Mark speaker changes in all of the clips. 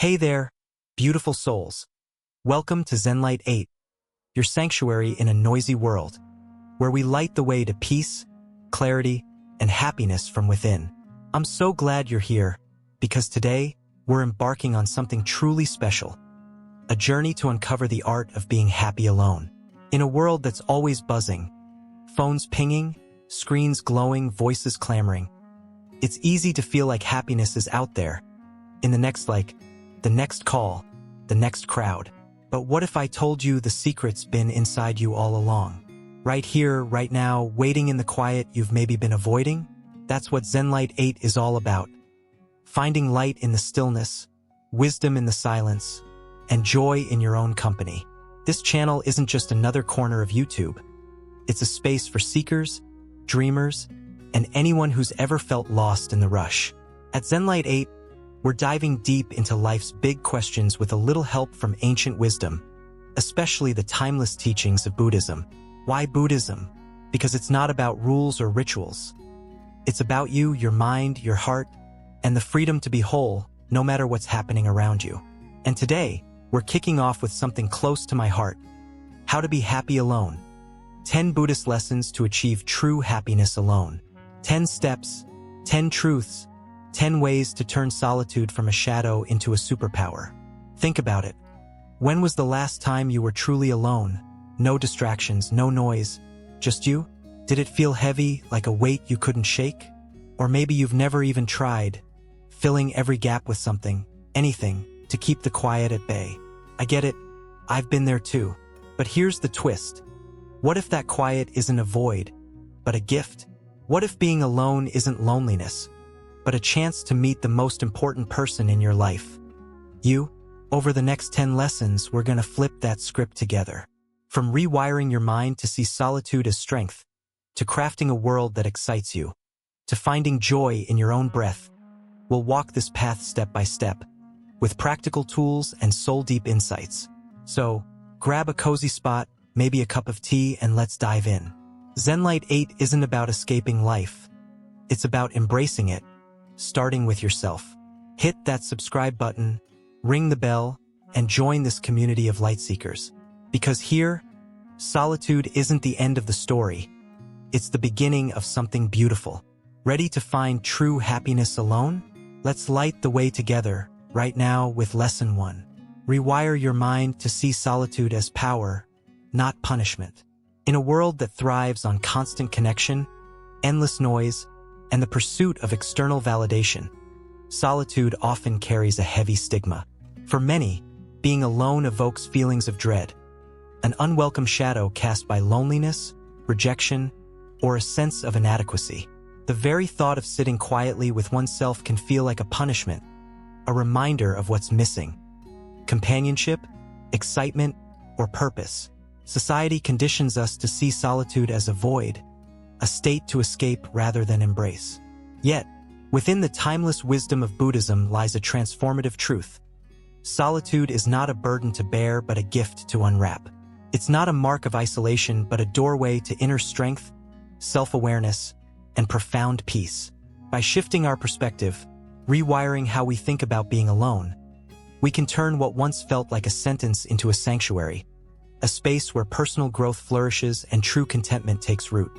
Speaker 1: Hey there, beautiful souls. Welcome to Zenlight 8, your sanctuary in a noisy world, where we light the way to peace, clarity, and happiness from within. I'm so glad you're here, because today, we're embarking on something truly special, a journey to uncover the art of being happy alone. In a world that's always buzzing, phones pinging, screens glowing, voices clamoring, it's easy to feel like happiness is out there, in the next like, the next call, the next crowd. But what if I told you the secret's been inside you all along? Right here, right now, waiting in the quiet you've maybe been avoiding? That's what Zenlight 8 is all about. Finding light in the stillness, wisdom in the silence, and joy in your own company. This channel isn't just another corner of YouTube. It's a space for seekers, dreamers, and anyone who's ever felt lost in the rush. At Zenlight 8, we're diving deep into life's big questions with a little help from ancient wisdom, especially the timeless teachings of Buddhism. Why Buddhism? Because it's not about rules or rituals. It's about you, your mind, your heart, and the freedom to be whole, no matter what's happening around you. And today, we're kicking off with something close to my heart: how to be happy alone. 10 Buddhist lessons to achieve true happiness alone. 10 steps, 10 truths, 10 ways to turn solitude from a shadow into a superpower. Think about it. When was the last time you were truly alone? No distractions, no noise, just you? Did it feel heavy, like a weight you couldn't shake? Or maybe you've never even tried, filling every gap with something, anything, to keep the quiet at bay. I get it. I've been there too. But here's the twist. What if that quiet isn't a void, but a gift? What if being alone isn't loneliness, but a chance to meet the most important person in your life? You. Over the next 10 lessons, we're gonna flip that script together. From rewiring your mind to see solitude as strength, to crafting a world that excites you, to finding joy in your own breath, we'll walk this path step by step, with practical tools and soul-deep insights. So, grab a cozy spot, maybe a cup of tea, and let's dive in. Zenlight 8 isn't about escaping life. It's about embracing it, starting with yourself. Hit that subscribe button, ring the bell, and join this community of light seekers. Because here, solitude isn't the end of the story. It's the beginning of something beautiful. Ready to find true happiness alone? Let's light the way together, right now, with Lesson 1. Rewire your mind to see solitude as power, not punishment. In a world that thrives on constant connection, endless noise, and the pursuit of external validation, solitude often carries a heavy stigma. For many, being alone evokes feelings of dread, an unwelcome shadow cast by loneliness, rejection, or a sense of inadequacy. The very thought of sitting quietly with oneself can feel like a punishment, a reminder of what's missing: companionship, excitement, or purpose. Society conditions us to see solitude as a void, a state to escape rather than embrace. Yet, within the timeless wisdom of Buddhism lies a transformative truth. Solitude is not a burden to bear but a gift to unwrap. It's not a mark of isolation but a doorway to inner strength, self-awareness, and profound peace. By shifting our perspective, rewiring how we think about being alone, we can turn what once felt like a sentence into a sanctuary, a space where personal growth flourishes and true contentment takes root.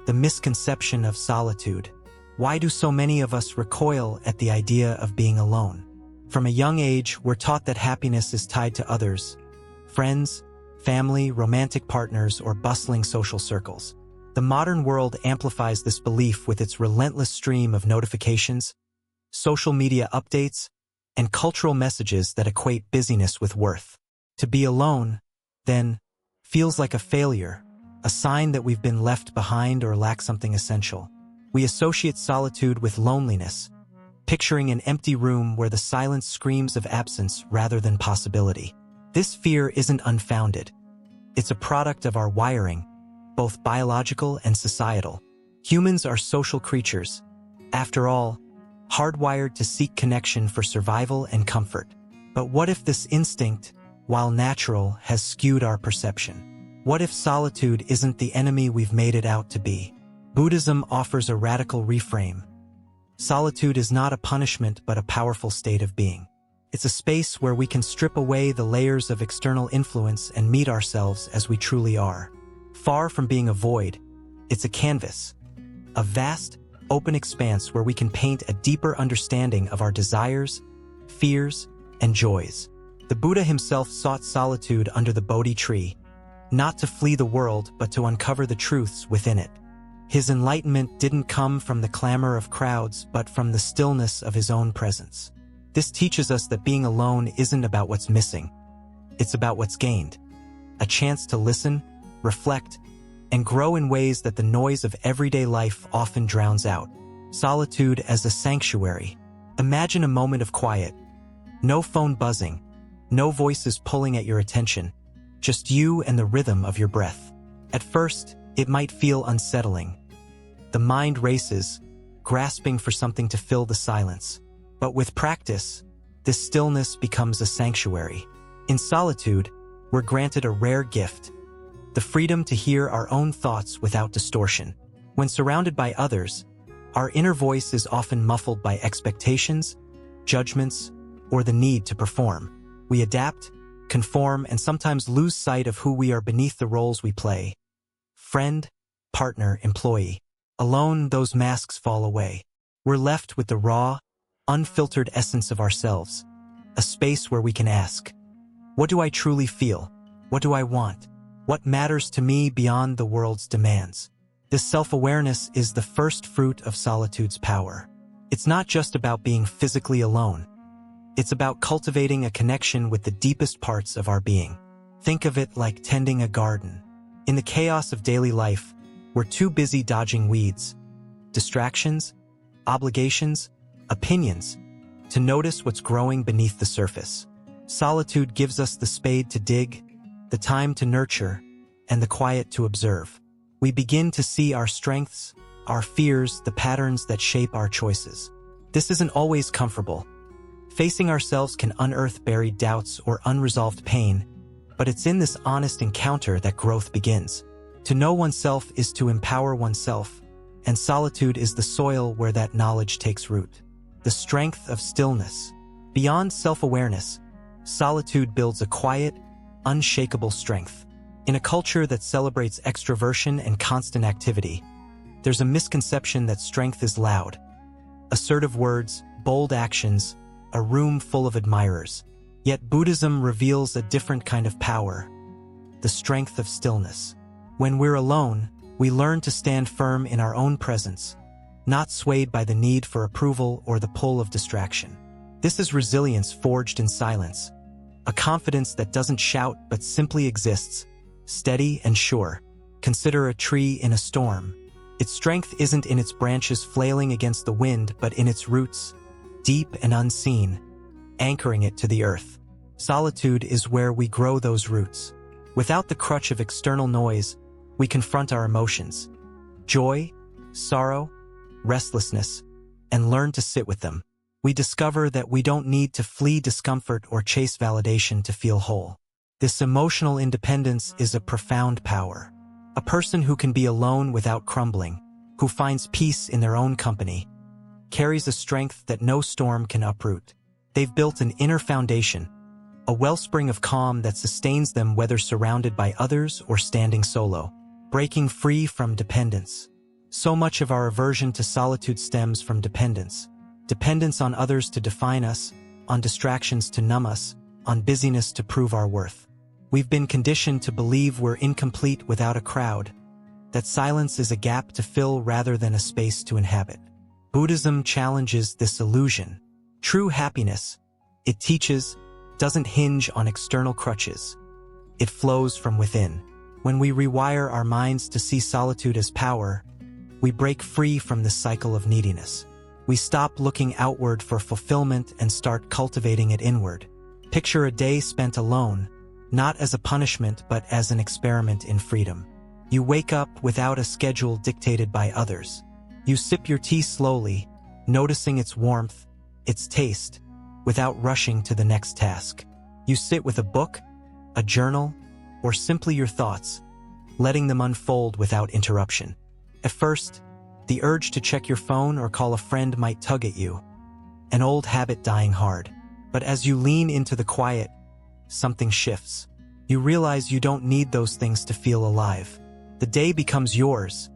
Speaker 1: The misconception of solitude. Why do so many of us recoil at the idea of being alone? From a young age, we're taught that happiness is tied to others: friends, family, romantic partners, or bustling social circles. The modern world amplifies this belief with its relentless stream of notifications, social media updates, and cultural messages that equate busyness with worth. To be alone, then, feels like a failure, a sign that we've been left behind or lack something essential. We associate solitude with loneliness, picturing an empty room where the silence screams of absence rather than possibility. This fear isn't unfounded. It's a product of our wiring, both biological and societal. Humans are social creatures, after all, hardwired to seek connection for survival and comfort. But what if this instinct, while natural, has skewed our perception? What if solitude isn't the enemy we've made it out to be? Buddhism offers a radical reframe. Solitude is not a punishment but a powerful state of being. It's a space where we can strip away the layers of external influence and meet ourselves as we truly are. Far from being a void, it's a canvas, a vast, open expanse where we can paint a deeper understanding of our desires, fears, and joys. The Buddha himself sought solitude under the Bodhi tree, not to flee the world but to uncover the truths within it. His enlightenment didn't come from the clamor of crowds but from the stillness of his own presence. This teaches us that being alone isn't about what's missing. It's about what's gained. A chance to listen, reflect, and grow in ways that the noise of everyday life often drowns out. Solitude as a sanctuary. Imagine a moment of quiet. No phone buzzing. No voices pulling at your attention. Just you and the rhythm of your breath. At first, it might feel unsettling. The mind races, grasping for something to fill the silence. But with practice, this stillness becomes a sanctuary. In solitude, we're granted a rare gift, the freedom to hear our own thoughts without distortion. When surrounded by others, our inner voice is often muffled by expectations, judgments, or the need to perform. We adapt, conform, and sometimes lose sight of who we are beneath the roles we play. Friend, partner, employee. Alone, those masks fall away. We're left with the raw, unfiltered essence of ourselves, a space where we can ask, what do I truly feel? What do I want? What matters to me beyond the world's demands? This self-awareness is the first fruit of solitude's power. It's not just about being physically alone. It's about cultivating a connection with the deepest parts of our being. Think of it like tending a garden. In the chaos of daily life, we're too busy dodging weeds, distractions, obligations, opinions, to notice what's growing beneath the surface. Solitude gives us the spade to dig, the time to nurture, and the quiet to observe. We begin to see our strengths, our fears, the patterns that shape our choices. This isn't always comfortable. Facing ourselves can unearth buried doubts or unresolved pain, but it's in this honest encounter that growth begins. To know oneself is to empower oneself, and solitude is the soil where that knowledge takes root. The strength of stillness. Beyond self-awareness, solitude builds a quiet, unshakable strength. In a culture that celebrates extroversion and constant activity, there's a misconception that strength is loud. Assertive words, bold actions, a room full of admirers. Yet Buddhism reveals a different kind of power, the strength of stillness. When we're alone, we learn to stand firm in our own presence, not swayed by the need for approval or the pull of distraction. This is resilience forged in silence, a confidence that doesn't shout but simply exists, steady and sure. Consider a tree in a storm. Its strength isn't in its branches flailing against the wind but in its roots, deep and unseen, anchoring it to the earth. Solitude is where we grow those roots. Without the crutch of external noise, we confront our emotions, joy, sorrow, restlessness, and learn to sit with them. We discover that we don't need to flee discomfort or chase validation to feel whole. This emotional independence is a profound power. A person who can be alone without crumbling, who finds peace in their own company, carries a strength that no storm can uproot. They've built an inner foundation, a wellspring of calm that sustains them whether surrounded by others or standing solo. Breaking free from dependence. So much of our aversion to solitude stems from dependence. Dependence on others to define us, on distractions to numb us, on busyness to prove our worth. We've been conditioned to believe we're incomplete without a crowd, that silence is a gap to fill rather than a space to inhabit. Buddhism challenges this illusion. True happiness, it teaches, doesn't hinge on external crutches. It flows from within. When we rewire our minds to see solitude as power, we break free from the cycle of neediness. We stop looking outward for fulfillment and start cultivating it inward. Picture a day spent alone, not as a punishment but as an experiment in freedom. You wake up without a schedule dictated by others. You sip your tea slowly, noticing its warmth, its taste, without rushing to the next task. You sit with a book, a journal, or simply your thoughts, letting them unfold without interruption. At first, the urge to check your phone or call a friend might tug at you, an old habit dying hard. But as you lean into the quiet, something shifts. You realize you don't need those things to feel alive. The day becomes yours,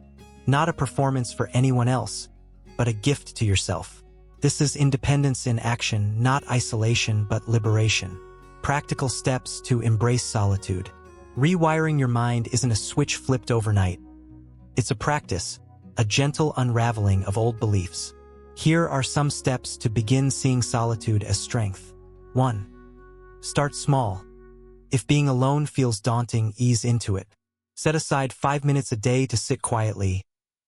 Speaker 1: not a performance for anyone else, but a gift to yourself. This is independence in action, not isolation, but liberation. Practical steps to embrace solitude. Rewiring your mind isn't a switch flipped overnight. It's a practice, a gentle unraveling of old beliefs. Here are some steps to begin seeing solitude as strength. 1. Start small. If being alone feels daunting, ease into it. Set aside 5 minutes a day to sit quietly.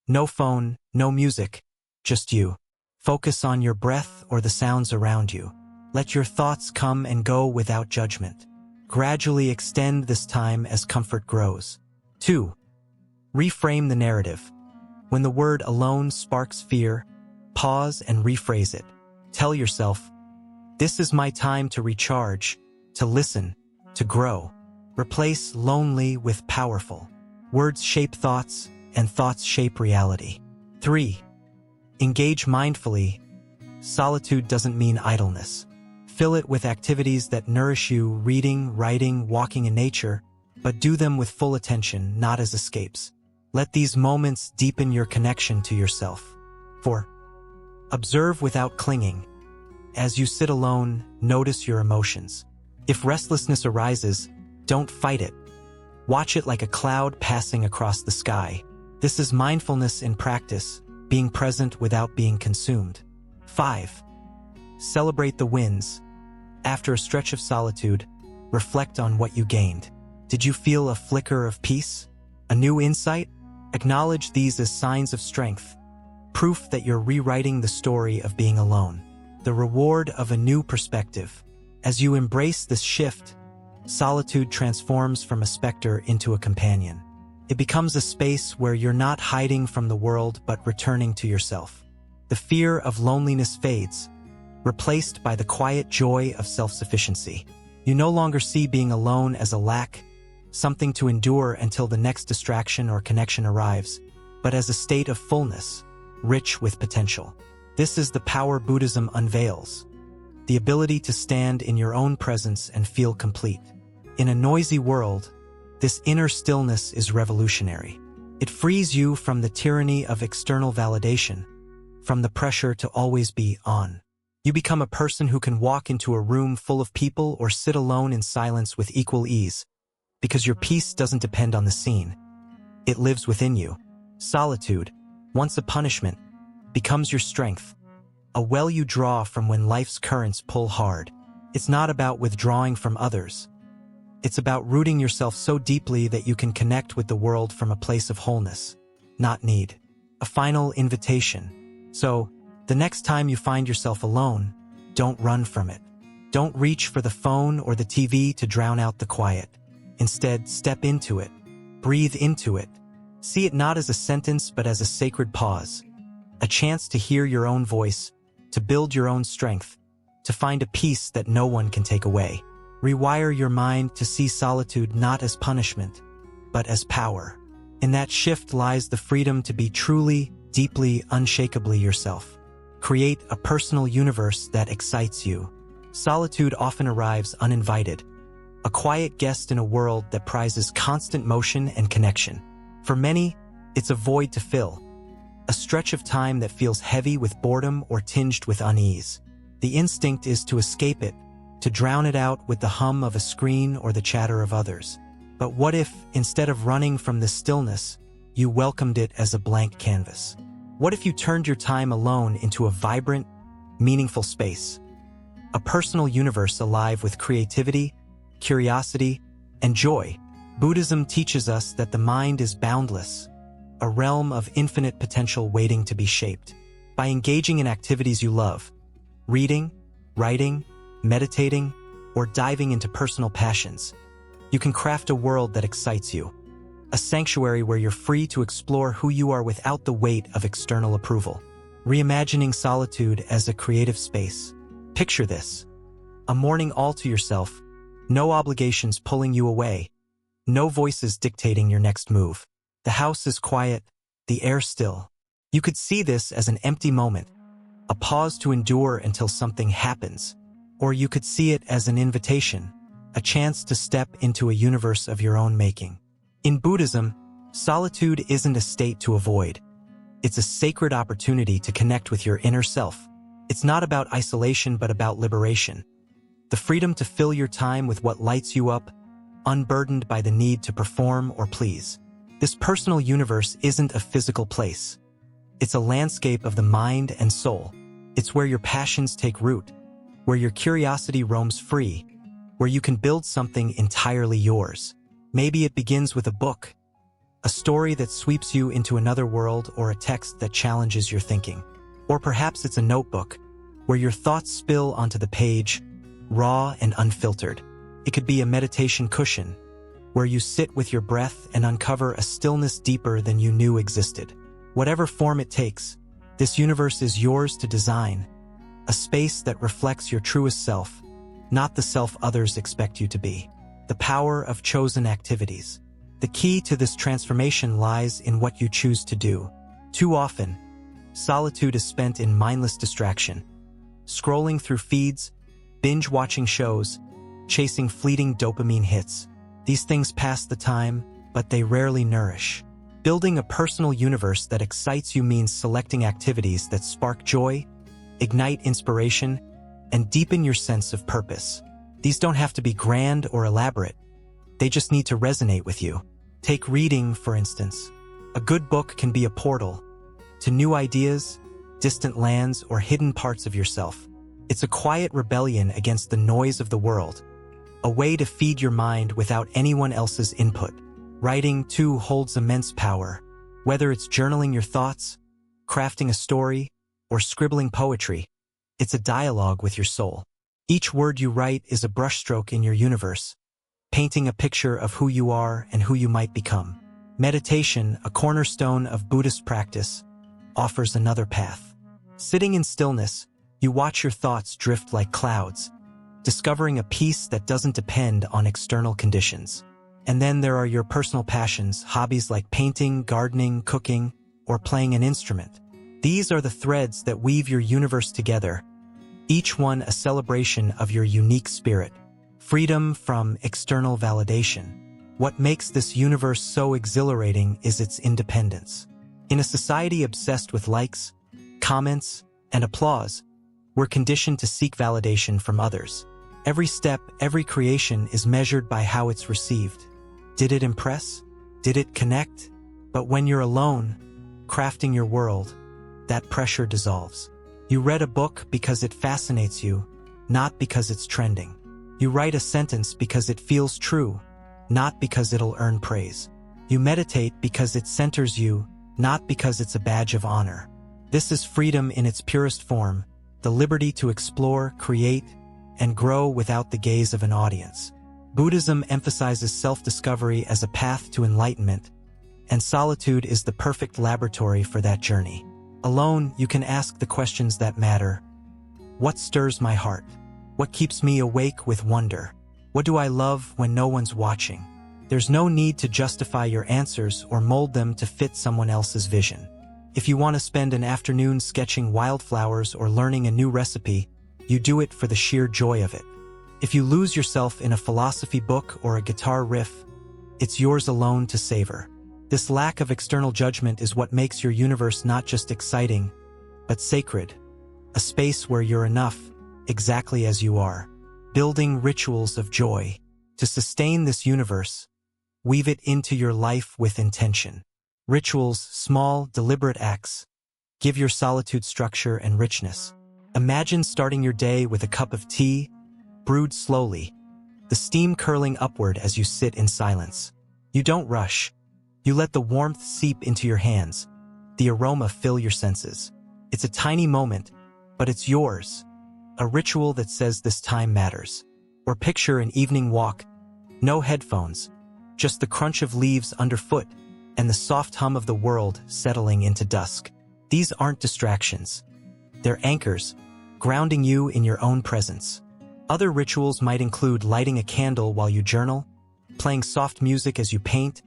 Speaker 1: No phone, no music, just you. Focus on your breath or the sounds around you. Let your thoughts come and go without judgment. Gradually extend this time as comfort grows. 2. Reframe the narrative. When the word alone sparks fear, pause and rephrase it. Tell yourself, this is my time to recharge, to listen, to grow. Replace lonely with powerful. Words shape thoughts, and thoughts shape reality. 3. Engage mindfully. Solitude doesn't mean idleness. Fill it with activities that nourish you, reading, writing, walking in nature, but do them with full attention, not as escapes. Let these moments deepen your connection to yourself. 4. Observe without clinging. As you sit alone, notice your emotions. If restlessness arises, don't fight it. Watch it like a cloud passing across the sky. This is mindfulness in practice, being present without being consumed. 5. Celebrate the wins. After a stretch of solitude, reflect on what you gained. Did you feel a flicker of peace? A new insight? Acknowledge these as signs of strength, proof that you're rewriting the story of being alone. The reward of a new perspective. As you embrace this shift, solitude transforms from a specter into a companion. It becomes a space where you're not hiding from the world but returning to yourself. The fear of loneliness fades, replaced by the quiet joy of self-sufficiency. You no longer see being alone as a lack, something to endure until the next distraction or connection arrives, but as a state of fullness, rich with potential. This is the power Buddhism unveils, the ability to stand in your own presence and feel complete. In a noisy world, this inner stillness is revolutionary. It frees you from the tyranny of external validation, from the pressure to always be on. You become a person who can walk into a room full of people or sit alone in silence with equal ease, because your peace doesn't depend on the scene. It lives within you. Solitude, once a punishment, becomes your strength, a well you draw from when life's currents pull hard. It's not about withdrawing from others. It's about rooting yourself so deeply that you can connect with the world from a place of wholeness, not need. A final invitation. So, the next time you find yourself alone, don't run from it. Don't reach for the phone or the TV to drown out the quiet. Instead, step into it. Breathe into it. See it not as a sentence but as a sacred pause. A chance to hear your own voice, to build your own strength, to find a peace that no one can take away. Rewire your mind to see solitude not as punishment, but as power. In that shift lies the freedom to be truly, deeply, unshakably yourself. Create a personal universe that excites you. Solitude often arrives uninvited, a quiet guest in a world that prizes constant motion and connection. For many, it's a void to fill, a stretch of time that feels heavy with boredom or tinged with unease. The instinct is to escape it, to drown it out with the hum of a screen or the chatter of others. But what if, instead of running from this stillness, you welcomed it as a blank canvas? What if you turned your time alone into a vibrant, meaningful space? A personal universe alive with creativity, curiosity, and joy. Buddhism teaches us that the mind is boundless, a realm of infinite potential waiting to be shaped. By engaging in activities you love, reading, writing, meditating, or diving into personal passions, you can craft a world that excites you. A sanctuary where you're free to explore who you are without the weight of external approval. Reimagining solitude as a creative space. Picture this: a morning all to yourself, no obligations pulling you away, no voices dictating your next move. The house is quiet, the air still. You could see this as an empty moment, a pause to endure until something happens. Or you could see it as an invitation, a chance to step into a universe of your own making. In Buddhism, solitude isn't a state to avoid. It's a sacred opportunity to connect with your inner self. It's not about isolation but about liberation. The freedom to fill your time with what lights you up, unburdened by the need to perform or please. This personal universe isn't a physical place. It's a landscape of the mind and soul. It's where your passions take root, where your curiosity roams free, where you can build something entirely yours. Maybe it begins with a book, a story that sweeps you into another world, or a text that challenges your thinking. Or perhaps it's a notebook, where your thoughts spill onto the page, raw and unfiltered. It could be a meditation cushion, where you sit with your breath and uncover a stillness deeper than you knew existed. Whatever form it takes, this universe is yours to design, a space that reflects your truest self, not the self others expect you to be. The power of chosen activities. The key to this transformation lies in what you choose to do. Too often, solitude is spent in mindless distraction, scrolling through feeds, binge-watching shows, chasing fleeting dopamine hits. These things pass the time, but they rarely nourish. Building a personal universe that excites you means selecting activities that spark joy, ignite inspiration, and deepen your sense of purpose. These don't have to be grand or elaborate. They just need to resonate with you. Take reading, for instance. A good book can be a portal to new ideas, distant lands, or hidden parts of yourself. It's a quiet rebellion against the noise of the world, a way to feed your mind without anyone else's input. Writing, too, holds immense power. Whether it's journaling your thoughts, crafting a story, or scribbling poetry, it's a dialogue with your soul. Each word you write is a brushstroke in your universe, painting a picture of who you are and who you might become. Meditation, a cornerstone of Buddhist practice, offers another path. Sitting in stillness, you watch your thoughts drift like clouds, discovering a peace that doesn't depend on external conditions. And then there are your personal passions, hobbies like painting, gardening, cooking, or playing an instrument. These are the threads that weave your universe together, each one a celebration of your unique spirit. Freedom from external validation. What makes this universe so exhilarating is its independence. In a society obsessed with likes, comments, and applause, we're conditioned to seek validation from others. Every step, every creation is measured by how it's received. Did it impress? Did it connect? But when you're alone, crafting your world, that pressure dissolves. You read a book because it fascinates you, not because it's trending. You write a sentence because it feels true, not because it'll earn praise. You meditate because it centers you, not because it's a badge of honor. This is freedom in its purest form, the liberty to explore, create, and grow without the gaze of an audience. Buddhism emphasizes self-discovery as a path to enlightenment, and solitude is the perfect laboratory for that journey. Alone, you can ask the questions that matter. What stirs my heart? What keeps me awake with wonder? What do I love when no one's watching? There's no need to justify your answers or mold them to fit someone else's vision. If you want to spend an afternoon sketching wildflowers or learning a new recipe, you do it for the sheer joy of it. If you lose yourself in a philosophy book or a guitar riff, it's yours alone to savor. This lack of external judgment is what makes your universe not just exciting, but sacred. A space where you're enough, exactly as you are. Building rituals of joy. To sustain this universe, weave it into your life with intention. Rituals, small, deliberate acts, give your solitude structure and richness. Imagine starting your day with a cup of tea, brewed slowly, the steam curling upward as you sit in silence. You don't rush. You let the warmth seep into your hands, the aroma fill your senses. It's a tiny moment, but it's yours. A ritual that says this time matters. Or picture an evening walk, no headphones, just the crunch of leaves underfoot and the soft hum of the world settling into dusk. These aren't distractions. They're anchors, grounding you in your own presence. Other rituals might include lighting a candle while you journal, playing soft music as you paint,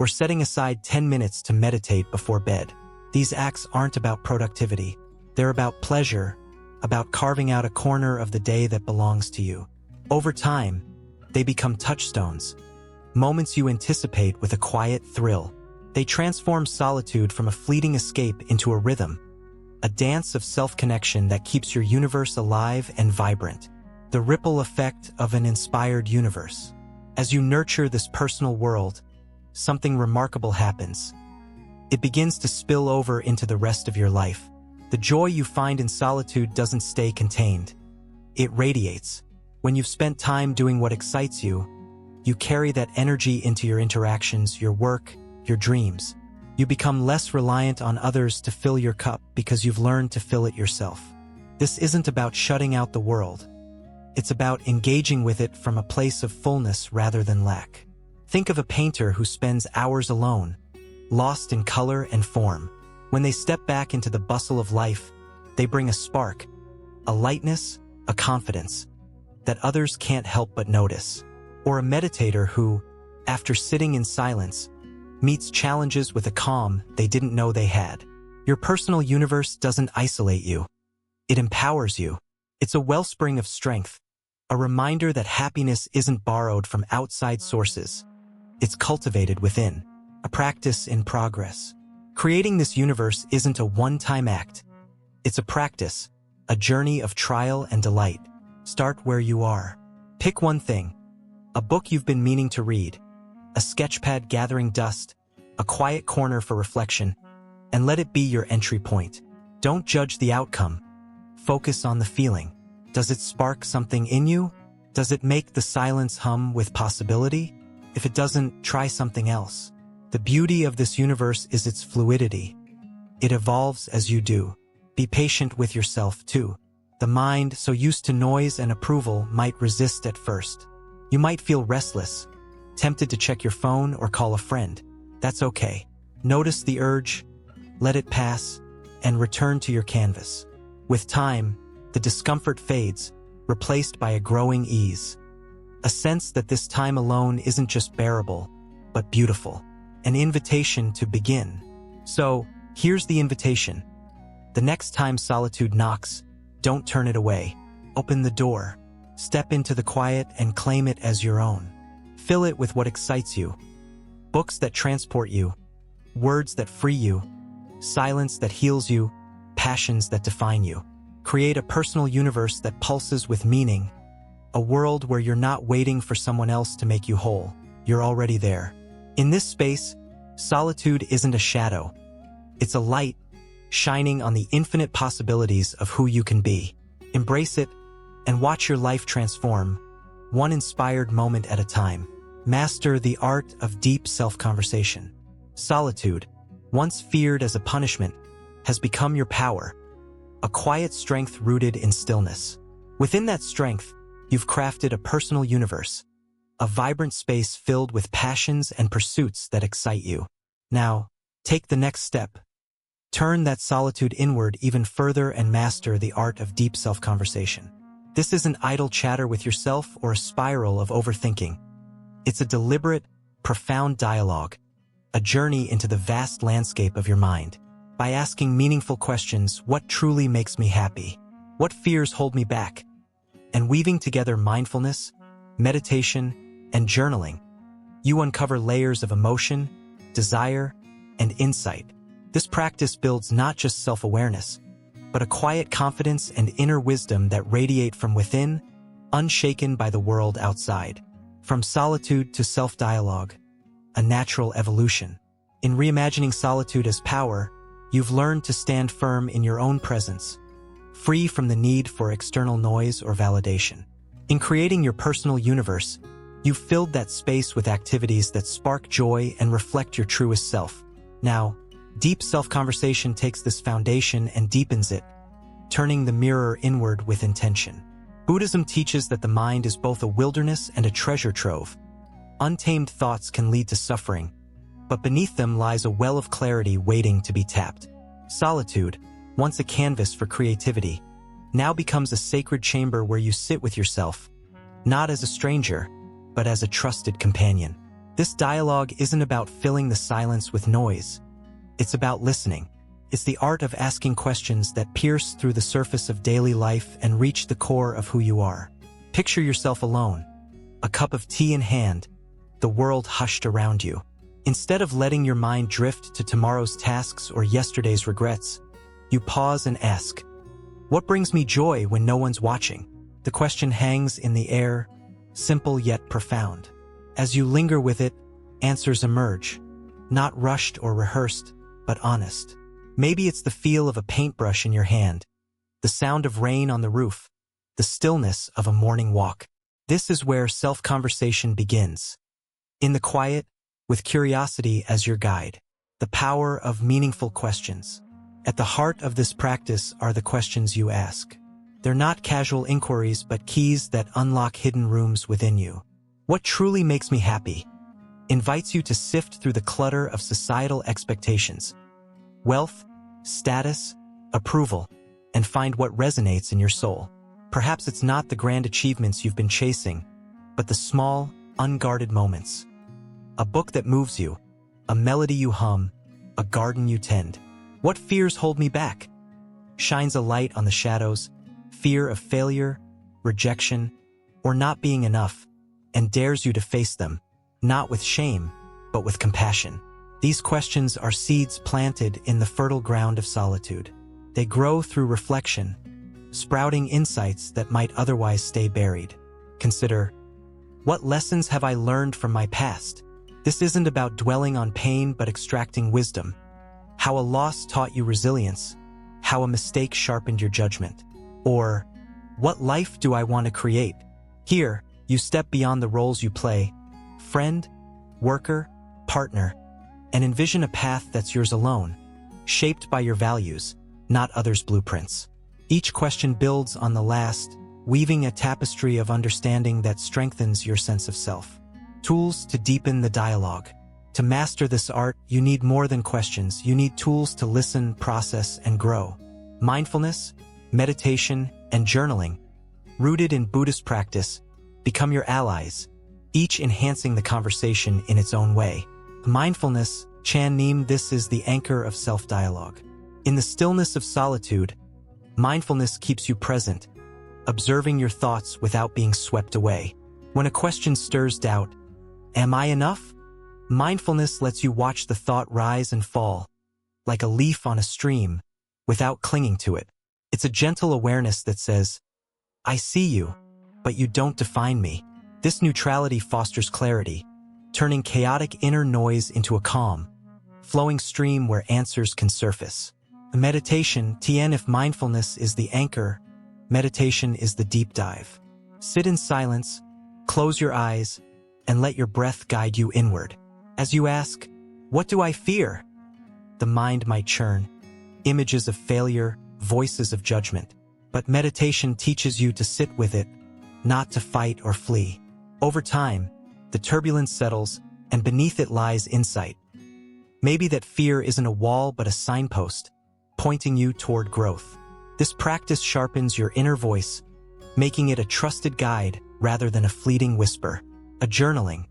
Speaker 1: or setting aside 10 minutes to meditate before bed. These acts aren't about productivity. They're about pleasure, about carving out a corner of the day that belongs to you. Over time, they become touchstones, moments you anticipate with a quiet thrill. They transform solitude from a fleeting escape into a rhythm, a dance of self-connection that keeps your universe alive and vibrant. The ripple effect of an inspired universe. As you nurture this personal world, something remarkable happens. It begins to spill over into the rest of your life. The joy you find in solitude doesn't stay contained. It radiates. When you've spent time doing what excites you, you carry that energy into your interactions, your work, your dreams. You become less reliant on others to fill your cup because you've learned to fill it yourself. This isn't about shutting out the world. It's about engaging with it from a place of fullness rather than lack. Think of a painter who spends hours alone, lost in color and form. When they step back into the bustle of life, they bring a spark, a lightness, a confidence that others can't help but notice. Or a meditator who, after sitting in silence, meets challenges with a calm they didn't know they had. Your personal universe doesn't isolate you. It empowers you. It's a wellspring of strength, a reminder that happiness isn't borrowed from outside sources. It's cultivated within, a practice in progress. Creating this universe isn't a one-time act. It's a practice, a journey of trial and delight. Start where you are. Pick one thing, a book you've been meaning to read, a sketchpad gathering dust, a quiet corner for reflection, and let it be your entry point. Don't judge the outcome. Focus on the feeling. Does it spark something in you? Does it make the silence hum with possibility? If it doesn't, try something else. The beauty of this universe is its fluidity. It evolves as you do. Be patient with yourself, too. The mind, so used to noise and approval, might resist at first. You might feel restless, tempted to check your phone or call a friend. That's okay. Notice the urge, let it pass, and return to your canvas. With time, the discomfort fades, replaced by a growing ease. A sense that this time alone isn't just bearable, but beautiful. An invitation to begin. So, here's the invitation. The next time solitude knocks, don't turn it away. Open the door. Step into the quiet and claim it as your own. Fill it with what excites you. Books that transport you. Words that free you. Silence that heals you. Passions that define you. Create a personal universe that pulses with meaning. A world where you're not waiting for someone else to make you whole. You're already there. In this space, solitude isn't a shadow. It's a light, shining on the infinite possibilities of who you can be. Embrace it, and watch your life transform, one inspired moment at a time. Master the art of deep self-conversation. Solitude, once feared as a punishment, has become your power, a quiet strength rooted in stillness. Within that strength, you've crafted a personal universe, a vibrant space filled with passions and pursuits that excite you. Now, take the next step. Turn that solitude inward even further and master the art of deep self-conversation. This isn't idle chatter with yourself or a spiral of overthinking. It's a deliberate, profound dialogue, a journey into the vast landscape of your mind. By asking meaningful questions, what truly makes me happy? What fears hold me back? And weaving together mindfulness, meditation, and journaling, you uncover layers of emotion, desire, and insight. This practice builds not just self-awareness, but a quiet confidence and inner wisdom that radiate from within, unshaken by the world outside. From solitude to self-dialogue, a natural evolution. In reimagining solitude as power, you've learned to stand firm in your own presence, free from the need for external noise or validation. In creating your personal universe, you've filled that space with activities that spark joy and reflect your truest self. Now, deep self-conversation takes this foundation and deepens it, turning the mirror inward with intention. Buddhism teaches that the mind is both a wilderness and a treasure trove. Untamed thoughts can lead to suffering, but beneath them lies a well of clarity waiting to be tapped. Solitude, once a canvas for creativity, now becomes a sacred chamber where you sit with yourself, not as a stranger, but as a trusted companion. This dialogue isn't about filling the silence with noise. It's about listening, It's the art of asking questions that pierce through the surface of daily life and reach the core of who you are. Picture yourself alone, a cup of tea in hand, the world hushed around you. Instead of letting your mind drift to tomorrow's tasks or yesterday's regrets, you pause and ask, what brings me joy when no one's watching? The question hangs in the air, simple yet profound. As you linger with it, answers emerge, not rushed or rehearsed, but honest. Maybe it's the feel of a paintbrush in your hand, the sound of rain on the roof, the stillness of a morning walk. This is where self-conversation begins. In the quiet, with curiosity as your guide. The power of meaningful questions. At the heart of this practice are the questions you ask. They're not casual inquiries, but keys that unlock hidden rooms within you. What truly makes me happy? Invites you to sift through the clutter of societal expectations. Wealth, status, approval, and find what resonates in your soul. Perhaps it's not the grand achievements you've been chasing, but the small, unguarded moments. A book that moves you, a melody you hum, a garden you tend. What fears hold me back? Shines a light on the shadows, fear of failure, rejection, or not being enough, and dares you to face them, not with shame, but with compassion. These questions are seeds planted in the fertile ground of solitude. They grow through reflection, sprouting insights that might otherwise stay buried. Consider, what lessons have I learned from my past? This isn't about dwelling on pain but extracting wisdom. How a loss taught you resilience, how a mistake sharpened your judgment. Or, what life do I want to create? Here, you step beyond the roles you play, friend, worker, partner, and envision a path that's yours alone, shaped by your values, not others' blueprints. Each question builds on the last, weaving a tapestry of understanding that strengthens your sense of self. Tools to deepen the dialogue. To master this art, you need more than questions. You need tools to listen, process, and grow. Mindfulness, meditation, and journaling, rooted in Buddhist practice, become your allies, each enhancing the conversation in its own way. Mindfulness, Chan Neem, this is the anchor of self-dialogue. In the stillness of solitude, mindfulness keeps you present, observing your thoughts without being swept away. When a question stirs doubt, am I enough? Mindfulness lets you watch the thought rise and fall, like a leaf on a stream, without clinging to it. It's a gentle awareness that says, I see you, but you don't define me. This neutrality fosters clarity, turning chaotic inner noise into a calm, flowing stream where answers can surface. Meditation, Tien, if mindfulness is the anchor, meditation is the deep dive. Sit in silence, close your eyes, and let your breath guide you inward. As you ask, what do I fear? The mind might churn, images of failure, voices of judgment. But meditation teaches you to sit with it, not to fight or flee. Over time, the turbulence settles, and beneath it lies insight. Maybe that fear isn't a wall but a signpost, pointing you toward growth. This practice sharpens your inner voice, making it a trusted guide rather than a fleeting whisper. A journaling,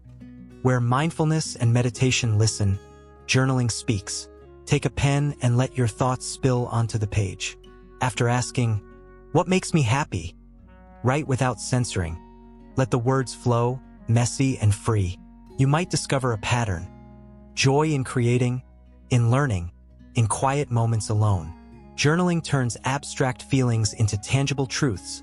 Speaker 1: where mindfulness and meditation listen, journaling speaks. Take a pen and let your thoughts spill onto the page. After asking, what makes me happy? Write without censoring. Let the words flow, messy and free. You might discover a pattern. Joy in creating, in learning, in quiet moments alone. Journaling turns abstract feelings into tangible truths,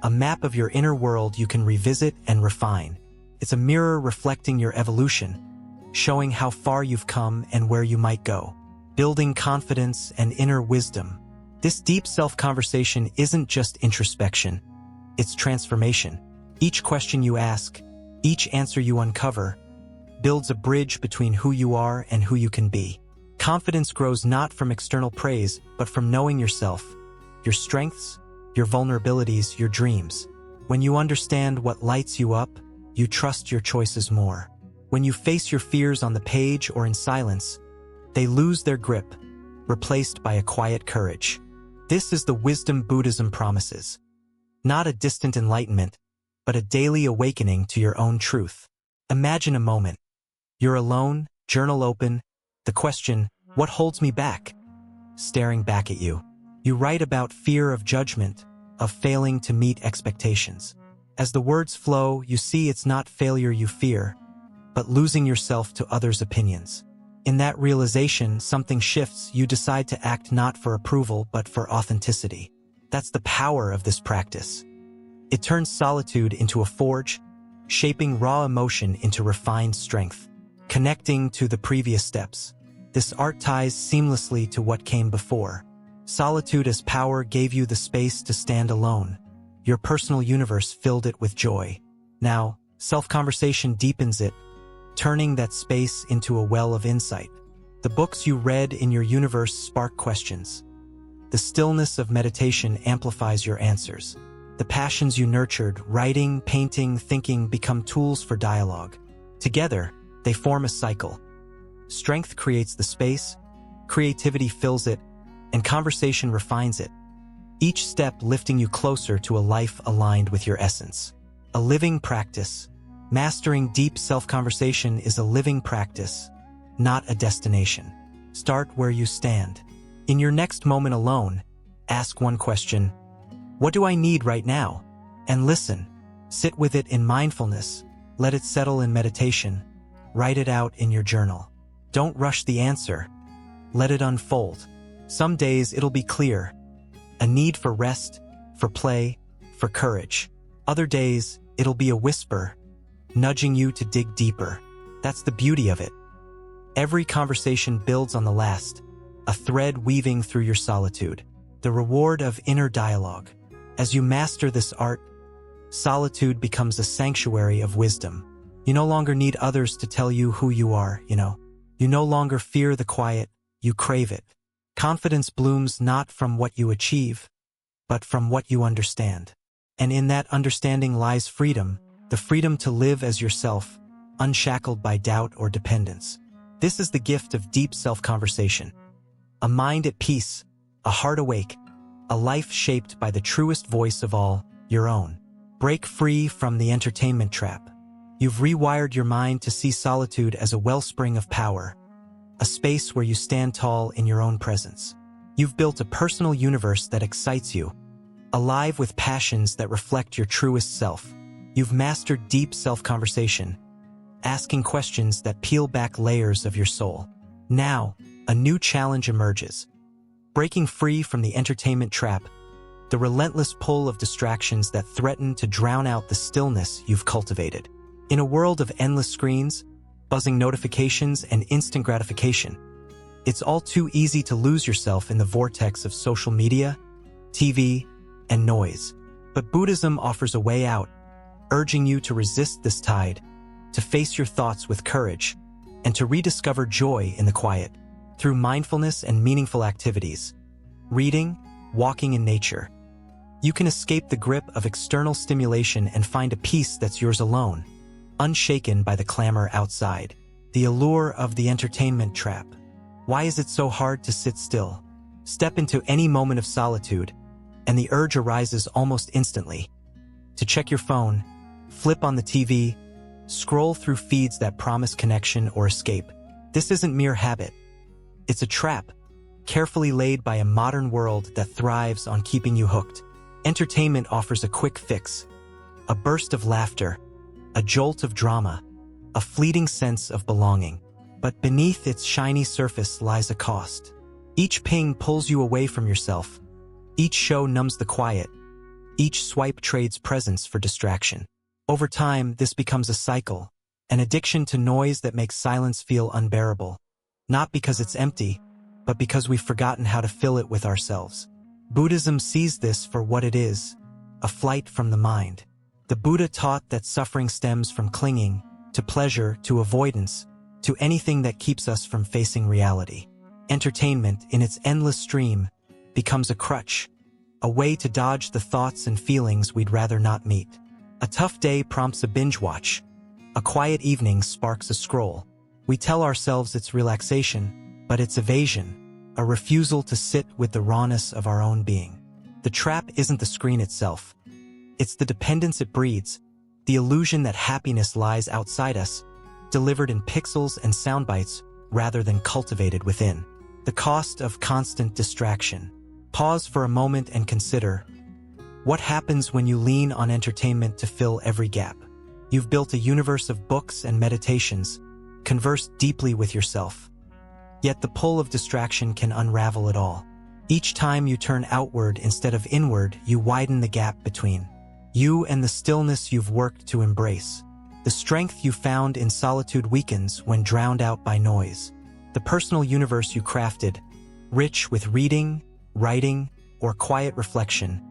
Speaker 1: a map of your inner world you can revisit and refine. It's a mirror reflecting your evolution, showing how far you've come and where you might go, building confidence and inner wisdom. This deep self-conversation isn't just introspection, it's transformation. Each question you ask, each answer you uncover, builds a bridge between who you are and who you can be. Confidence grows not from external praise, but from knowing yourself, your strengths, your vulnerabilities, your dreams. When you understand what lights you up, you trust your choices more. When you face your fears on the page or in silence, they lose their grip, replaced by a quiet courage. This is the wisdom Buddhism promises. Not a distant enlightenment, but a daily awakening to your own truth. Imagine a moment. You're alone, journal open, the question, what holds me back? staring back at you. You write about fear of judgment, of failing to meet expectations. As the words flow, you see it's not failure you fear, but losing yourself to others' opinions. In that realization, something shifts. You decide to act not for approval, but for authenticity. That's the power of this practice. It turns solitude into a forge, shaping raw emotion into refined strength. Connecting to the previous steps, this art ties seamlessly to what came before. Solitude as power gave you the space to stand alone. Your personal universe filled it with joy. Now, self-conversation deepens it, turning that space into a well of insight. The books you read in your universe spark questions. The stillness of meditation amplifies your answers. The passions you nurtured, writing, painting, thinking, become tools for dialogue. Together, they form a cycle. Strength creates the space, creativity fills it, and conversation refines it. Each step lifting you closer to a life aligned with your essence. A living practice. Mastering deep self-conversation is a living practice, not a destination. Start where you stand. In your next moment alone, ask one question: what do I need right now? And listen. Sit with it in mindfulness. Let it settle in meditation. Write it out in your journal. Don't rush the answer. Let it unfold. Some days it'll be clear. A need for rest, for play, for courage. Other days, it'll be a whisper, nudging you to dig deeper. That's the beauty of it. Every conversation builds on the last, a thread weaving through your solitude. The reward of inner dialogue. As you master this art, solitude becomes a sanctuary of wisdom. You no longer need others to tell you who you are, You no longer fear the quiet, you crave it. Confidence blooms not from what you achieve, but from what you understand. And in that understanding lies freedom, the freedom to live as yourself, unshackled by doubt or dependence. This is the gift of deep self-conversation. A mind at peace, a heart awake, a life shaped by the truest voice of all, your own. Break free from the entertainment trap. You've rewired your mind to see solitude as a wellspring of power, a space where you stand tall in your own presence. You've built a personal universe that excites you, alive with passions that reflect your truest self. You've mastered deep self-conversation, asking questions that peel back layers of your soul. Now, a new challenge emerges. Breaking free from the entertainment trap, the relentless pull of distractions that threaten to drown out the stillness you've cultivated. In a world of endless screens, buzzing notifications, and instant gratification, it's all too easy to lose yourself in the vortex of social media, TV, and noise. But Buddhism offers a way out, urging you to resist this tide, to face your thoughts with courage, and to rediscover joy in the quiet. Through mindfulness and meaningful activities, reading, walking in nature, you can escape the grip of external stimulation and find a peace that's yours alone, unshaken by the clamor outside. The allure of the entertainment trap. Why is it so hard to sit still? Step into any moment of solitude, and the urge arises almost instantly. To check your phone, flip on the TV, scroll through feeds that promise connection or escape. This isn't mere habit. It's a trap, carefully laid by a modern world that thrives on keeping you hooked. Entertainment offers a quick fix, a burst of laughter, a jolt of drama, a fleeting sense of belonging. But beneath its shiny surface lies a cost. Each ping pulls you away from yourself. Each show numbs the quiet. Each swipe trades presence for distraction. Over time, this becomes a cycle, an addiction to noise that makes silence feel unbearable. Not because it's empty, but because we've forgotten how to fill it with ourselves. Buddhism sees this for what it is, a flight from the mind. The Buddha taught that suffering stems from clinging, to pleasure, to avoidance, to anything that keeps us from facing reality. Entertainment, in its endless stream, becomes a crutch, a way to dodge the thoughts and feelings we'd rather not meet. A tough day prompts a binge watch. A quiet evening sparks a scroll. We tell ourselves it's relaxation, but it's evasion, a refusal to sit with the rawness of our own being. The trap isn't the screen itself. It's the dependence it breeds, the illusion that happiness lies outside us, delivered in pixels and sound bites rather than cultivated within. The cost of constant distraction. Pause for a moment and consider, what happens when you lean on entertainment to fill every gap? You've built a universe of books and meditations, conversed deeply with yourself. Yet the pull of distraction can unravel it all. Each time you turn outward instead of inward, you widen the gap between you and the stillness you've worked to embrace. The strength you found in solitude weakens when drowned out by noise. The personal universe you crafted, rich with reading, writing, or quiet reflection,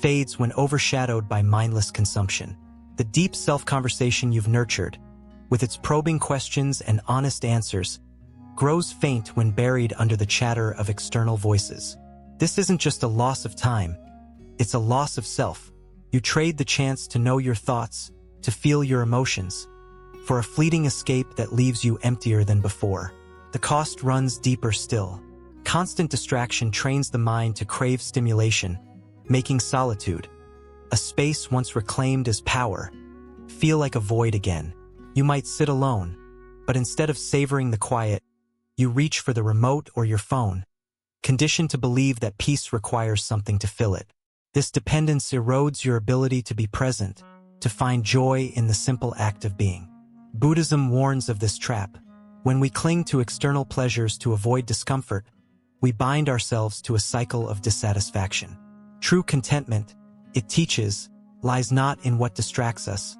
Speaker 1: fades when overshadowed by mindless consumption. The deep self-conversation you've nurtured, with its probing questions and honest answers, grows faint when buried under the chatter of external voices. This isn't just a loss of time, it's a loss of self. You trade the chance to know your thoughts, to feel your emotions, for a fleeting escape that leaves you emptier than before. The cost runs deeper still. Constant distraction trains the mind to crave stimulation, making solitude, a space once reclaimed as power, feel like a void again. You might sit alone, but instead of savoring the quiet, you reach for the remote or your phone, conditioned to believe that peace requires something to fill it. This dependence erodes your ability to be present, to find joy in the simple act of being. Buddhism warns of this trap. When we cling to external pleasures to avoid discomfort, we bind ourselves to a cycle of dissatisfaction. True contentment, it teaches, lies not in what distracts us,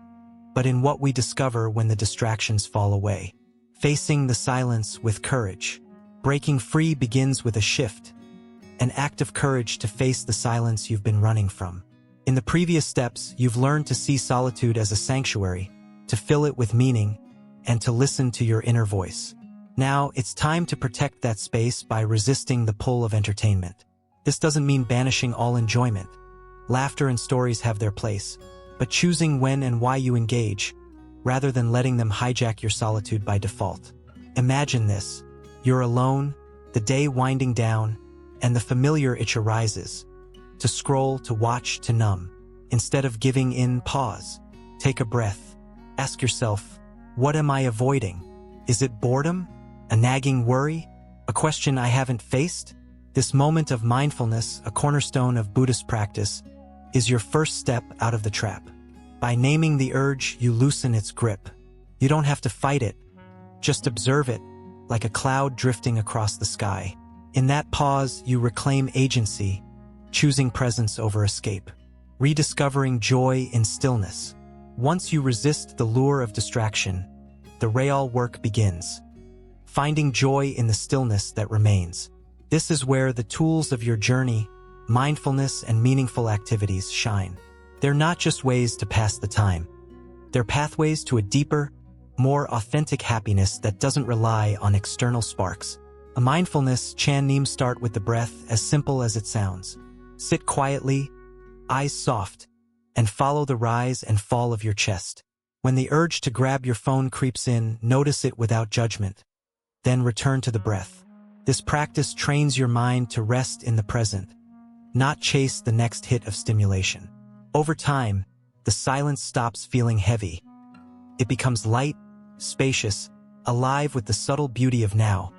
Speaker 1: but in what we discover when the distractions fall away. Facing the silence with courage. Breaking free begins with a shift, an act of courage to face the silence you've been running from. In the previous steps, you've learned to see solitude as a sanctuary, to fill it with meaning, and to listen to your inner voice. Now, it's time to protect that space by resisting the pull of entertainment. This doesn't mean banishing all enjoyment. Laughter and stories have their place, but choosing when and why you engage, rather than letting them hijack your solitude by default. Imagine this. You're alone, the day winding down, and the familiar itch arises. To scroll, to watch, to numb. Instead of giving in, pause. Take a breath. Ask yourself, what am I avoiding? Is it boredom? A nagging worry? A question I haven't faced? This moment of mindfulness, a cornerstone of Buddhist practice, is your first step out of the trap. By naming the urge, you loosen its grip. You don't have to fight it. Just observe it, like a cloud drifting across the sky. In that pause, you reclaim agency, choosing presence over escape, rediscovering joy in stillness. Once you resist the lure of distraction, the real work begins. Finding joy in the stillness that remains. This is where the tools of your journey, mindfulness and meaningful activities shine. They're not just ways to pass the time. They're pathways to a deeper, more authentic happiness that doesn't rely on external sparks. A mindfulness Chan Neem start with the breath, as simple as it sounds. Sit quietly, eyes soft, and follow the rise and fall of your chest. When the urge to grab your phone creeps in, notice it without judgment. Then return to the breath. This practice trains your mind to rest in the present, not chase the next hit of stimulation. Over time, the silence stops feeling heavy. It becomes light, spacious, alive with the subtle beauty of now.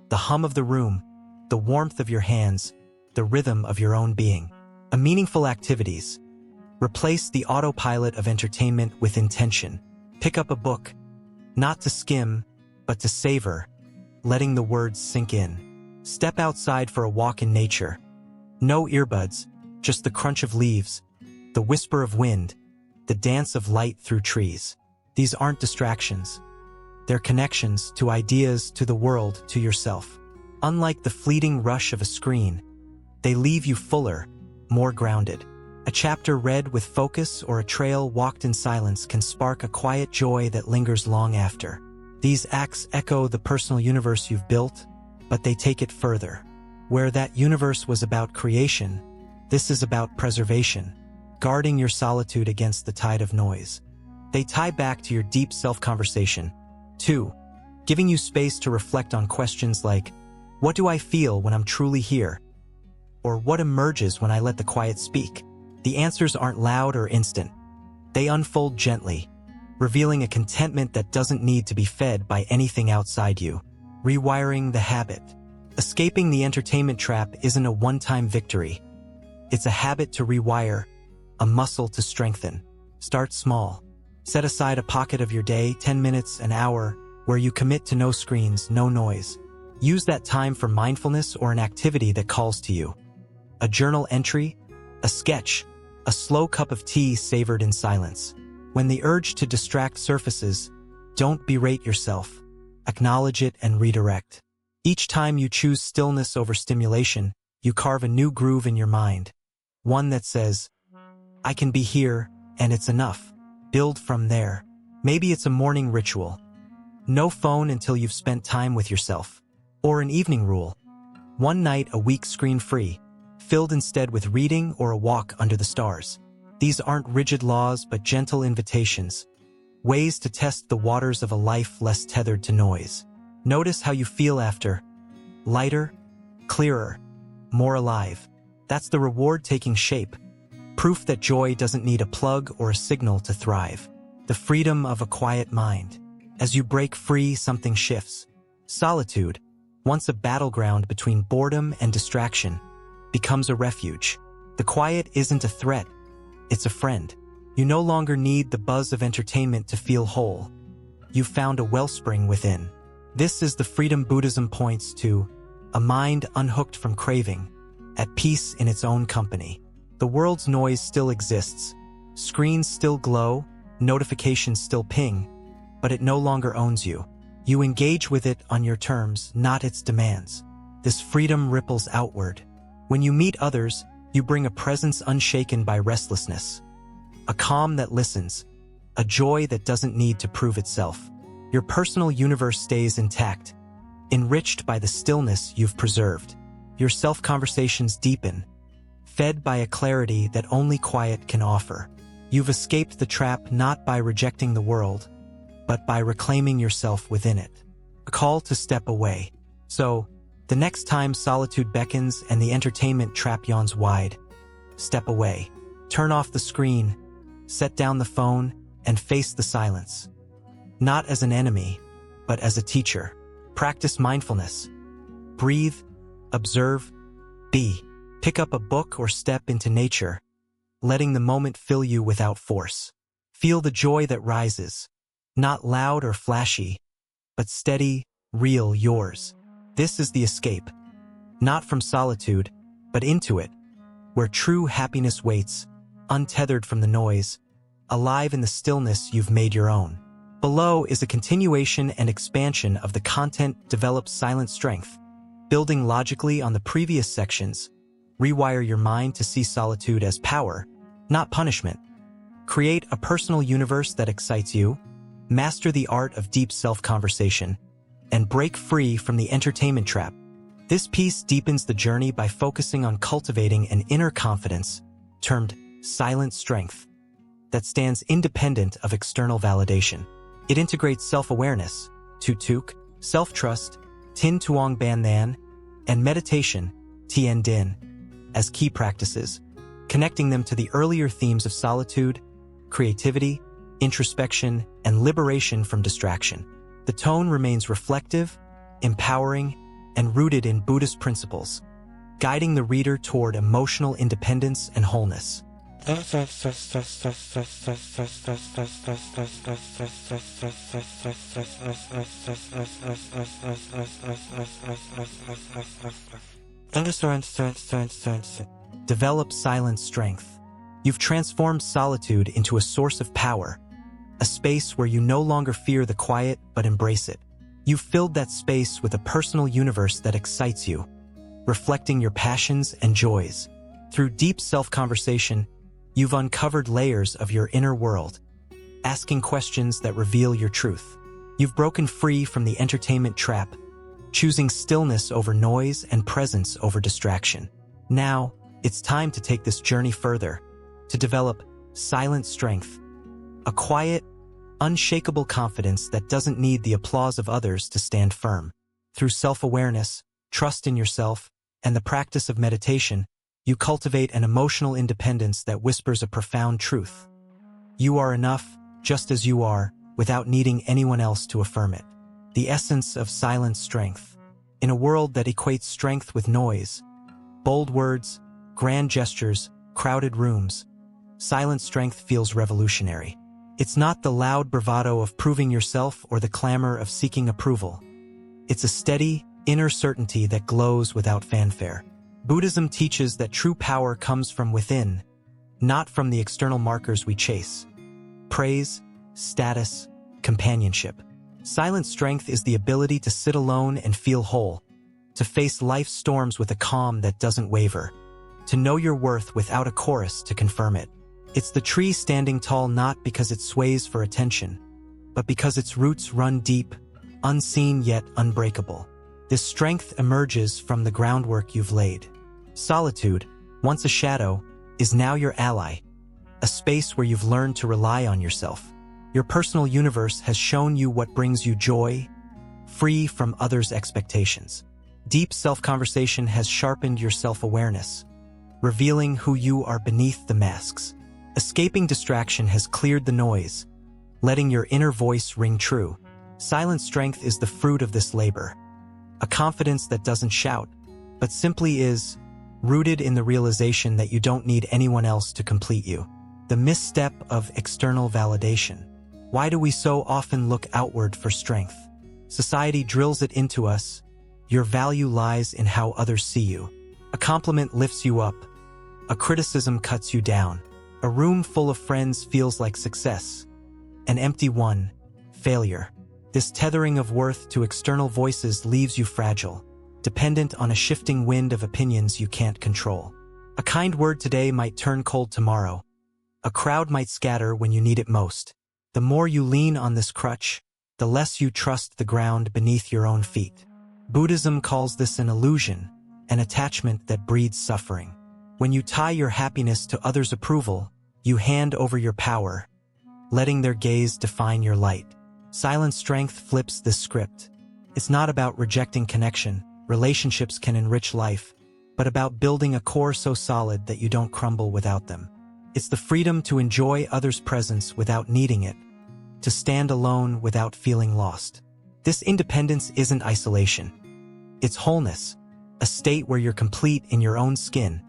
Speaker 1: The hum of the room, the warmth of your hands, the rhythm of your own being. A meaningful activities. Replace the autopilot of entertainment with intention. Pick up a book, not to skim, but to savor, letting the words sink in. Step outside for a walk in nature. No earbuds, just the crunch of leaves, the whisper of wind, the dance of light through trees. These aren't distractions. They're connections to ideas, to the world, to yourself. Unlike the fleeting rush of a screen, they leave you fuller, more grounded. A chapter read with focus or a trail walked in silence can spark a quiet joy that lingers long after. These acts echo the personal universe you've built, but they take it further. Where that universe was about creation, this is about preservation, guarding your solitude against the tide of noise. They tie back to your deep self-conversation. 2. Giving you space to reflect on questions like, what do I feel when I'm truly here? Or what emerges when I let the quiet speak? The answers aren't loud or instant. They unfold gently, revealing a contentment that doesn't need to be fed by anything outside you. Rewiring the habit. Escaping the entertainment trap isn't a one-time victory. It's a habit to rewire, a muscle to strengthen. Start small. Set aside a pocket of your day, 10 minutes, an hour, where you commit to no screens, no noise. Use that time for mindfulness or an activity that calls to you. A journal entry, a sketch, a slow cup of tea savored in silence. When the urge to distract surfaces, don't berate yourself. Acknowledge it and redirect. Each time you choose stillness over stimulation, you carve a new groove in your mind. One that says, I can be here, and it's enough. Build from there. Maybe it's a morning ritual. No phone until you've spent time with yourself. Or an evening rule. One night a week screen-free, filled instead with reading or a walk under the stars. These aren't rigid laws but gentle invitations. Ways to test the waters of a life less tethered to noise. Notice how you feel after. Lighter, clearer, more alive. That's the reward taking shape. Proof that joy doesn't need a plug or a signal to thrive. The freedom of a quiet mind. As you break free, something shifts. Solitude, once a battleground between boredom and distraction, becomes a refuge. The quiet isn't a threat, it's a friend. You no longer need the buzz of entertainment to feel whole. You've found a wellspring within. This is the freedom Buddhism points to, a mind unhooked from craving, at peace in its own company. The world's noise still exists. Screens still glow, notifications still ping, but it no longer owns you. You engage with it on your terms, not its demands. This freedom ripples outward. When you meet others, you bring a presence unshaken by restlessness. A calm that listens, a joy that doesn't need to prove itself. Your personal universe stays intact, enriched by the stillness you've preserved. Your self-conversations deepen, fed by a clarity that only quiet can offer. You've escaped the trap not by rejecting the world, but by reclaiming yourself within it. A call to step away. So, the next time solitude beckons and the entertainment trap yawns wide, step away. Turn off the screen, set down the phone, and face the silence. Not as an enemy, but as a teacher. Practice mindfulness. Breathe, observe, be. Pick up a book or step into nature, letting the moment fill you without force. Feel the joy that rises, not loud or flashy, but steady, real, yours. This is the escape, not from solitude, but into it, where true happiness waits, untethered from the noise, alive in the stillness you've made your own. Below is a continuation and expansion of the content Develop Silent Strength. Building logically on the previous sections, rewire your mind to see solitude as power, not punishment. Create a personal universe that excites you, master the art of deep self-conversation, and break free from the entertainment trap. This piece deepens the journey by focusing on cultivating an inner confidence, termed silent strength, that stands independent of external validation. It integrates self-awareness, tutuk, self-trust, tin tuong ban nan, and meditation, tien din, as key practices, connecting them to the earlier themes of solitude, creativity, introspection, and liberation from distraction. The tone remains reflective, empowering, and rooted in Buddhist principles, guiding the reader toward emotional independence and wholeness. Develop silent strength. You've transformed solitude into a source of power, a space where you no longer fear the quiet but embrace it. You've filled that space with a personal universe that excites you, reflecting your passions and joys. Through deep self-conversation, you've uncovered layers of your inner world, asking questions that reveal your truth. You've broken free from the entertainment trap, choosing stillness over noise and presence over distraction. Now, it's time to take this journey further, to develop silent strength, a quiet, unshakable confidence that doesn't need the applause of others to stand firm. Through self-awareness, trust in yourself, and the practice of meditation, you cultivate an emotional independence that whispers a profound truth. You are enough, just as you are, without needing anyone else to affirm it. The essence of silent strength. In a world that equates strength with noise, bold words, grand gestures, crowded rooms, silent strength feels revolutionary. It's not the loud bravado of proving yourself or the clamor of seeking approval. It's a steady, inner certainty that glows without fanfare. Buddhism teaches that true power comes from within, not from the external markers we chase. Praise, status, companionship. Silent strength is the ability to sit alone and feel whole, to face life's storms with a calm that doesn't waver, to know your worth without a chorus to confirm it. It's the tree standing tall not because it sways for attention, but because its roots run deep, unseen yet unbreakable. This strength emerges from the groundwork you've laid. Solitude, once a shadow, is now your ally, a space where you've learned to rely on yourself. Your personal universe has shown you what brings you joy, free from others' expectations. Deep self-conversation has sharpened your self-awareness, revealing who you are beneath the masks. Escaping distraction has cleared the noise, letting your inner voice ring true. Silent strength is the fruit of this labor, a confidence that doesn't shout, but simply is, rooted in the realization that you don't need anyone else to complete you. The misstep of external validation. Why do we so often look outward for strength? Society drills it into us. Your value lies in how others see you. A compliment lifts you up. A criticism cuts you down. A room full of friends feels like success. An empty one, failure. This tethering of worth to external voices leaves you fragile, dependent on a shifting wind of opinions you can't control. A kind word today might turn cold tomorrow. A crowd might scatter when you need it most. The more you lean on this crutch, the less you trust the ground beneath your own feet. Buddhism calls this an illusion, an attachment that breeds suffering. When you tie your happiness to others' approval, you hand over your power, letting their gaze define your light. Silent strength flips this script. It's not about rejecting connection, relationships can enrich life, but about building a core so solid that you don't crumble without them. It's the freedom to enjoy others' presence without needing it, to stand alone without feeling lost. This independence isn't isolation. It's wholeness, a state where you're complete in your own skin,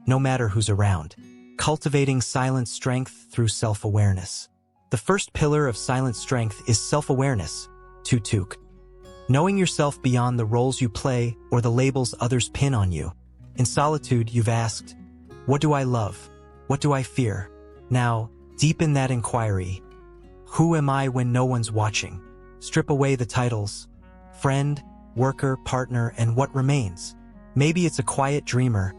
Speaker 1: no matter who's around. Cultivating silent strength through self-awareness. The first pillar of silent strength is self-awareness, tutuk. Knowing yourself beyond the roles you play or the labels others pin on you. In solitude, you've asked, what do I love? What do I fear? Now, deepen that inquiry. Who am I when no one's watching? Strip away the titles, friend, worker, partner, and what remains. Maybe it's a quiet dreamer,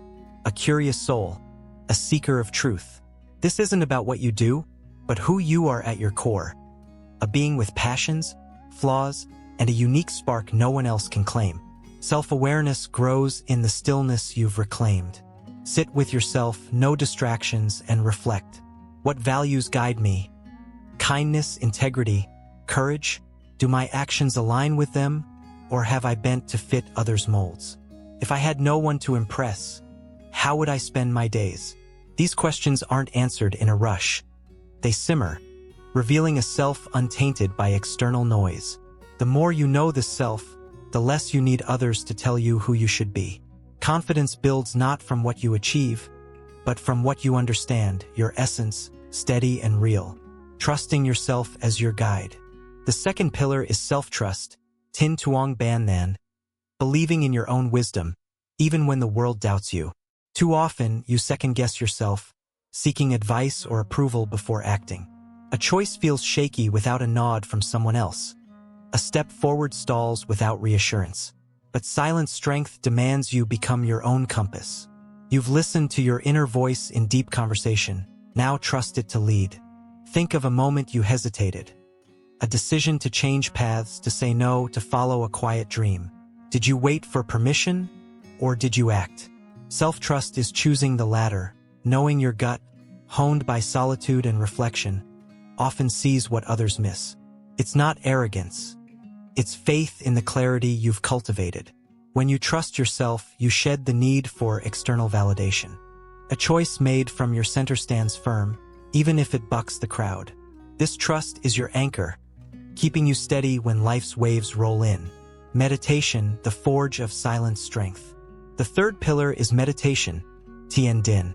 Speaker 1: a curious soul, a seeker of truth. This isn't about what you do, but who you are at your core. A being with passions, flaws, and a unique spark no one else can claim. Self-awareness grows in the stillness you've reclaimed. Sit with yourself, no distractions, and reflect. What values guide me? Kindness, integrity, courage? Do my actions align with them, or have I bent to fit others' molds? If I had no one to impress, how would I spend my days? These questions aren't answered in a rush. They simmer, revealing a self untainted by external noise. The more you know this self, the less you need others to tell you who you should be. Confidence builds not from what you achieve, but from what you understand, your essence, steady and real. Trusting yourself as your guide. The second pillar is self-trust, tin tuong ban nan, believing in your own wisdom, even when the world doubts you. Too often, you second-guess yourself, seeking advice or approval before acting. A choice feels shaky without a nod from someone else. A step forward stalls without reassurance. But silent strength demands you become your own compass. You've listened to your inner voice in deep conversation. Now trust it to lead. Think of a moment you hesitated. A decision to change paths, to say no, to follow a quiet dream. Did you wait for permission, or did you act? Self-trust is choosing the latter, knowing your gut, honed by solitude and reflection, often sees what others miss. It's not arrogance. It's faith in the clarity you've cultivated. When you trust yourself, you shed the need for external validation. A choice made from your center stands firm, even if it bucks the crowd. This trust is your anchor, keeping you steady when life's waves roll in. Meditation, the forge of silent strength. The third pillar is meditation, Tien Din,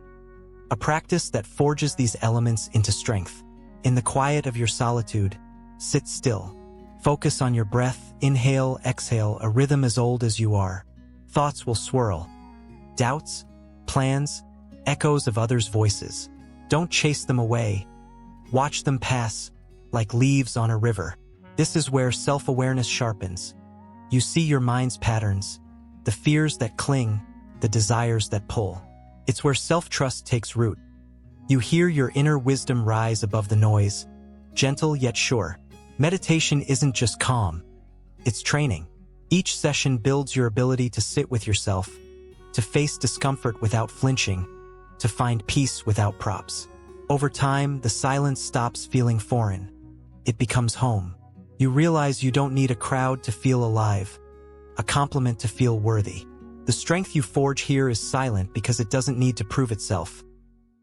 Speaker 1: a practice that forges these elements into strength. In the quiet of your solitude, sit still. Focus on your breath, inhale, exhale, a rhythm as old as you are. Thoughts will swirl. Doubts, plans, echoes of others' voices. Don't chase them away. Watch them pass, like leaves on a river. This is where self-awareness sharpens. You see your mind's patterns, the fears that cling, the desires that pull. It's where self-trust takes root. You hear your inner wisdom rise above the noise, gentle yet sure. Meditation isn't just calm, it's training. Each session builds your ability to sit with yourself, to face discomfort without flinching, to find peace without props. Over time, the silence stops feeling foreign. It becomes home. You realize you don't need a crowd to feel alive, a compliment to feel worthy. The strength you forge here is silent because it doesn't need to prove itself.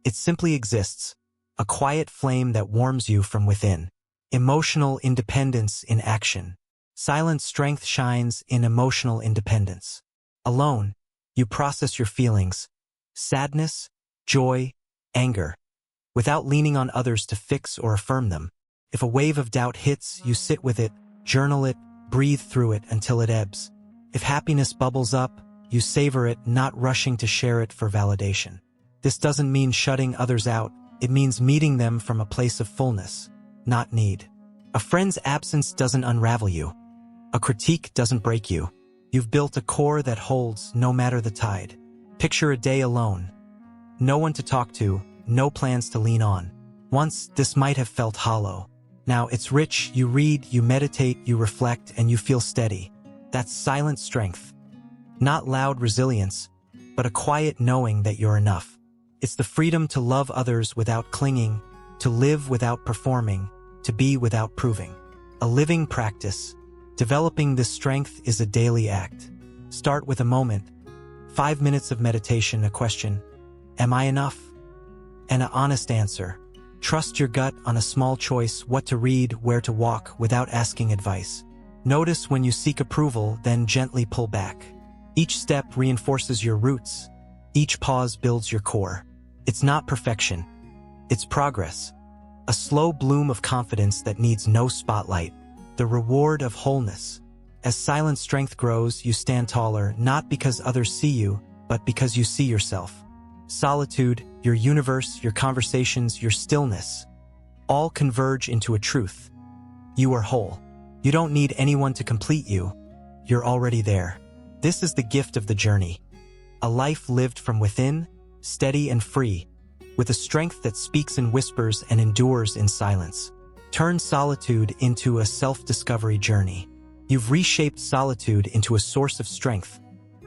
Speaker 1: It simply exists, a quiet flame that warms you from within. Emotional independence in action. Silent strength shines in emotional independence. Alone, you process your feelings, sadness, joy, anger, without leaning on others to fix or affirm them. If a wave of doubt hits, you sit with it, journal it, breathe through it until it ebbs. If happiness bubbles up, you savor it, not rushing to share it for validation. This doesn't mean shutting others out, it means meeting them from a place of fullness, not need. A friend's absence doesn't unravel you. A critique doesn't break you. You've built a core that holds no matter the tide. Picture a day alone. No one to talk to, no plans to lean on. Once, this might have felt hollow. Now it's rich, you read, you meditate, you reflect, and you feel steady. That's silent strength. Not loud resilience, but a quiet knowing that you're enough. It's the freedom to love others without clinging, to live without performing, to be without proving. A living practice. Developing this strength is a daily act. Start with a moment. 5 minutes of meditation, a question. Am I enough? And an honest answer. Trust your gut on a small choice, what to read, where to walk, without asking advice. Notice when you seek approval, then gently pull back. Each step reinforces your roots. Each pause builds your core. It's not perfection. It's progress. A slow bloom of confidence that needs no spotlight. The reward of wholeness. As silent strength grows, you stand taller, not because others see you, but because you see yourself. Solitude, your universe, your conversations, your stillness, all converge into a truth. You are whole. You don't need anyone to complete you. You're already there. This is the gift of the journey. A life lived from within, steady and free, with a strength that speaks in whispers and endures in silence. Turn solitude into a self-discovery journey. You've reshaped solitude into a source of strength,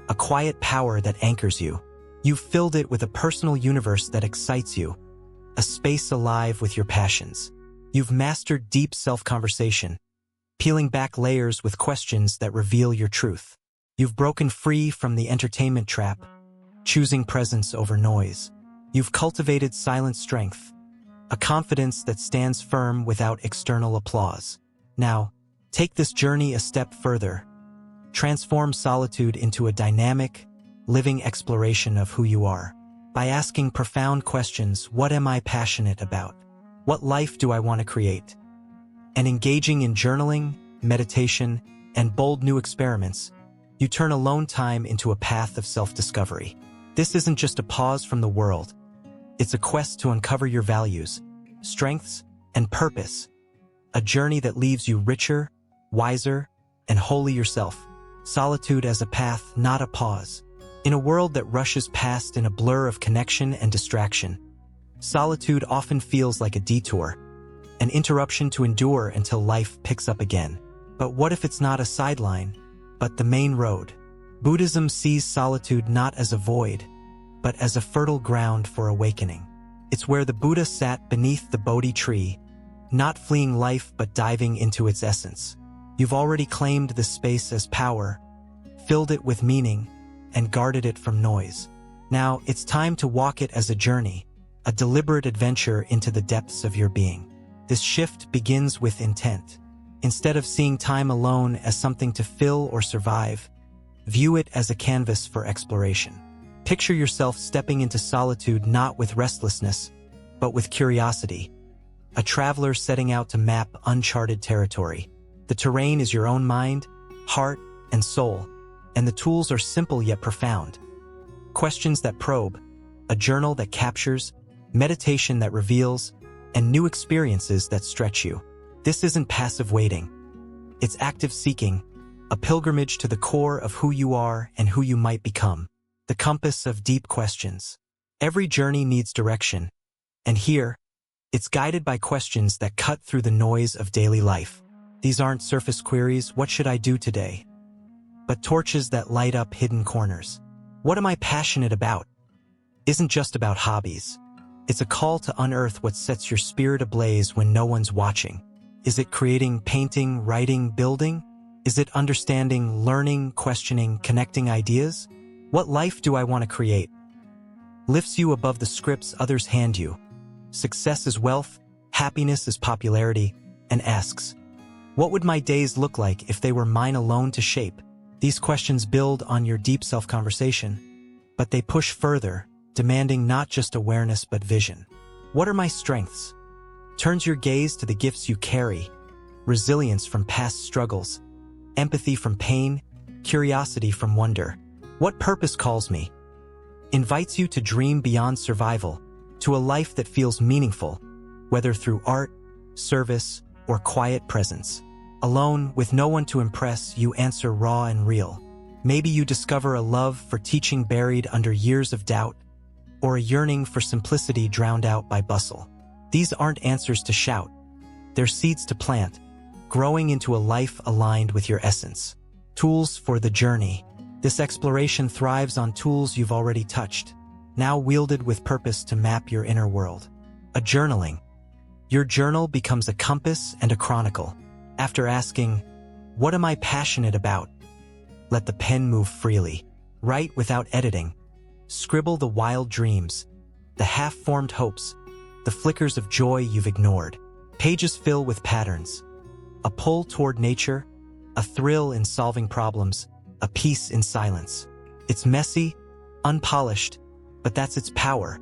Speaker 1: a quiet power that anchors you. You've filled it with a personal universe that excites you, a space alive with your passions. You've mastered deep self-conversation, peeling back layers with questions that reveal your truth. You've broken free from the entertainment trap, choosing presence over noise. You've cultivated silent strength, a confidence that stands firm without external applause. Now, take this journey a step further. Transform solitude into a dynamic, living exploration of who you are. By asking profound questions, what am I passionate about? What life do I want to create? And engaging in journaling, meditation, and bold new experiments, you turn alone time into a path of self-discovery. This isn't just a pause from the world. It's a quest to uncover your values, strengths, and purpose. A journey that leaves you richer, wiser, and wholly yourself. Solitude as a path, not a pause. In a world that rushes past in a blur of connection and distraction, solitude often feels like a detour, an interruption to endure until life picks up again. But what if it's not a sideline, but the main road? Buddhism sees solitude not as a void, but as a fertile ground for awakening. It's where the Buddha sat beneath the Bodhi tree, not fleeing life but diving into its essence. You've already claimed this space as power, filled it with meaning, and guarded it from noise. Now, it's time to walk it as a journey, a deliberate adventure into the depths of your being. This shift begins with intent. Instead of seeing time alone as something to fill or survive, view it as a canvas for exploration. Picture yourself stepping into solitude not with restlessness, but with curiosity. A traveler setting out to map uncharted territory. The terrain is your own mind, heart, and soul, and the tools are simple yet profound. Questions that probe, a journal that captures, meditation that reveals, and new experiences that stretch you. This isn't passive waiting. It's active seeking, a pilgrimage to the core of who you are and who you might become. The compass of deep questions. Every journey needs direction, and here, it's guided by questions that cut through the noise of daily life. These aren't surface queries, what should I do today? But torches that light up hidden corners. What am I passionate about? Isn't just about hobbies. It's a call to unearth what sets your spirit ablaze when no one's watching. Is it creating, painting, writing, building? Is it understanding, learning, questioning, connecting ideas? What life do I want to create? Lifts you above the scripts others hand you. Success is wealth, happiness is popularity, and asks, what would my days look like if they were mine alone to shape? These questions build on your deep self-conversation, but they push further, demanding not just awareness but vision. What are my strengths? Turns your gaze to the gifts you carry, resilience from past struggles, empathy from pain, curiosity from wonder. What purpose calls me? Invites you to dream beyond survival, to a life that feels meaningful, whether through art, service, or quiet presence. Alone, with no one to impress, you answer raw and real. Maybe you discover a love for teaching buried under years of doubt, or a yearning for simplicity drowned out by bustle. These aren't answers to shout. They're seeds to plant, growing into a life aligned with your essence. Tools for the journey. This exploration thrives on tools you've already touched, now wielded with purpose to map your inner world. A journaling. Your journal becomes a compass and a chronicle. After asking, what am I passionate about? Let the pen move freely. Write without editing. Scribble the wild dreams, the half-formed hopes, the flickers of joy you've ignored. Pages fill with patterns. A pull toward nature, a thrill in solving problems, a peace in silence. It's messy, unpolished, but that's its power.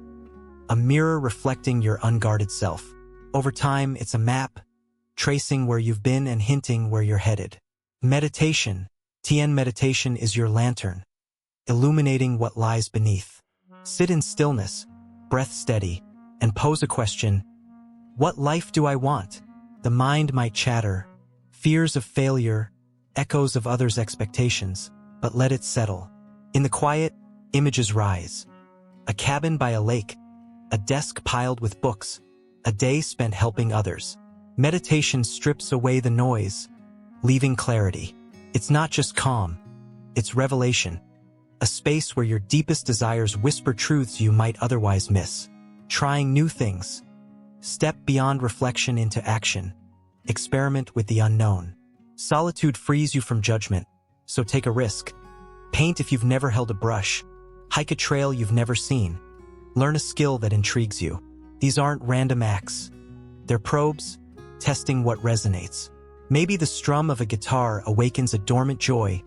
Speaker 1: A mirror reflecting your unguarded self. Over time, it's a map, tracing where you've been and hinting where you're headed. Meditation. TN meditation is your lantern, illuminating what lies beneath. Sit in stillness, breath steady, and pose a question. What life do I want? The mind might chatter, fears of failure, echoes of others' expectations, but let it settle. In the quiet, images rise. A cabin by a lake, a desk piled with books, a day spent helping others. Meditation strips away the noise, leaving clarity. It's not just calm, it's revelation. A space where your deepest desires whisper truths you might otherwise miss. Trying new things. Step beyond reflection into action. Experiment with the unknown. Solitude frees you from judgment, so take a risk. Paint if you've never held a brush. Hike a trail you've never seen. Learn a skill that intrigues you. These aren't random acts. They're probes, testing what resonates. Maybe the strum of a guitar awakens a dormant joy,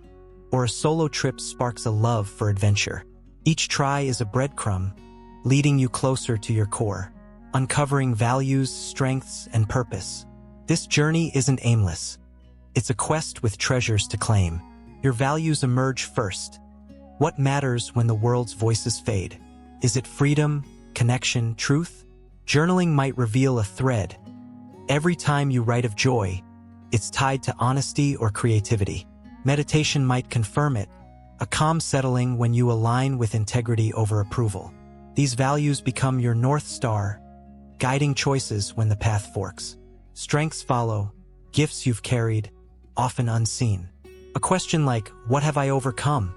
Speaker 1: or a solo trip sparks a love for adventure. Each try is a breadcrumb, leading you closer to your core, uncovering values, strengths, and purpose. This journey isn't aimless. It's a quest with treasures to claim. Your values emerge first. What matters when the world's voices fade? Is it freedom, connection, truth? Journaling might reveal a thread. Every time you write of joy, it's tied to honesty or creativity. Meditation might confirm it, a calm settling when you align with integrity over approval. These values become your North Star, guiding choices when the path forks. Strengths follow, gifts you've carried, often unseen. A question like, what have I overcome?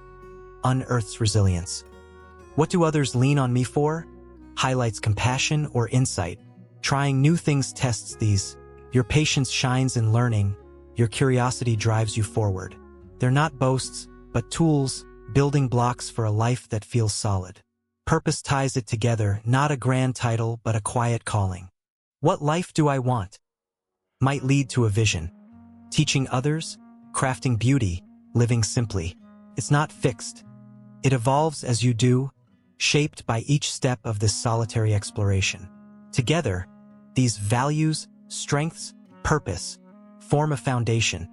Speaker 1: Unearths resilience. What do others lean on me for? Highlights compassion or insight. Trying new things tests these. Your patience shines in learning. Your curiosity drives you forward. They're not boasts, but tools, building blocks for a life that feels solid. Purpose ties it together, not a grand title, but a quiet calling. What life do I want? Might lead to a vision. teaching others, crafting beauty, living simply. It's not fixed. It evolves as you do, shaped by each step of this solitary exploration. Together, these values, strengths, purpose, form a foundation,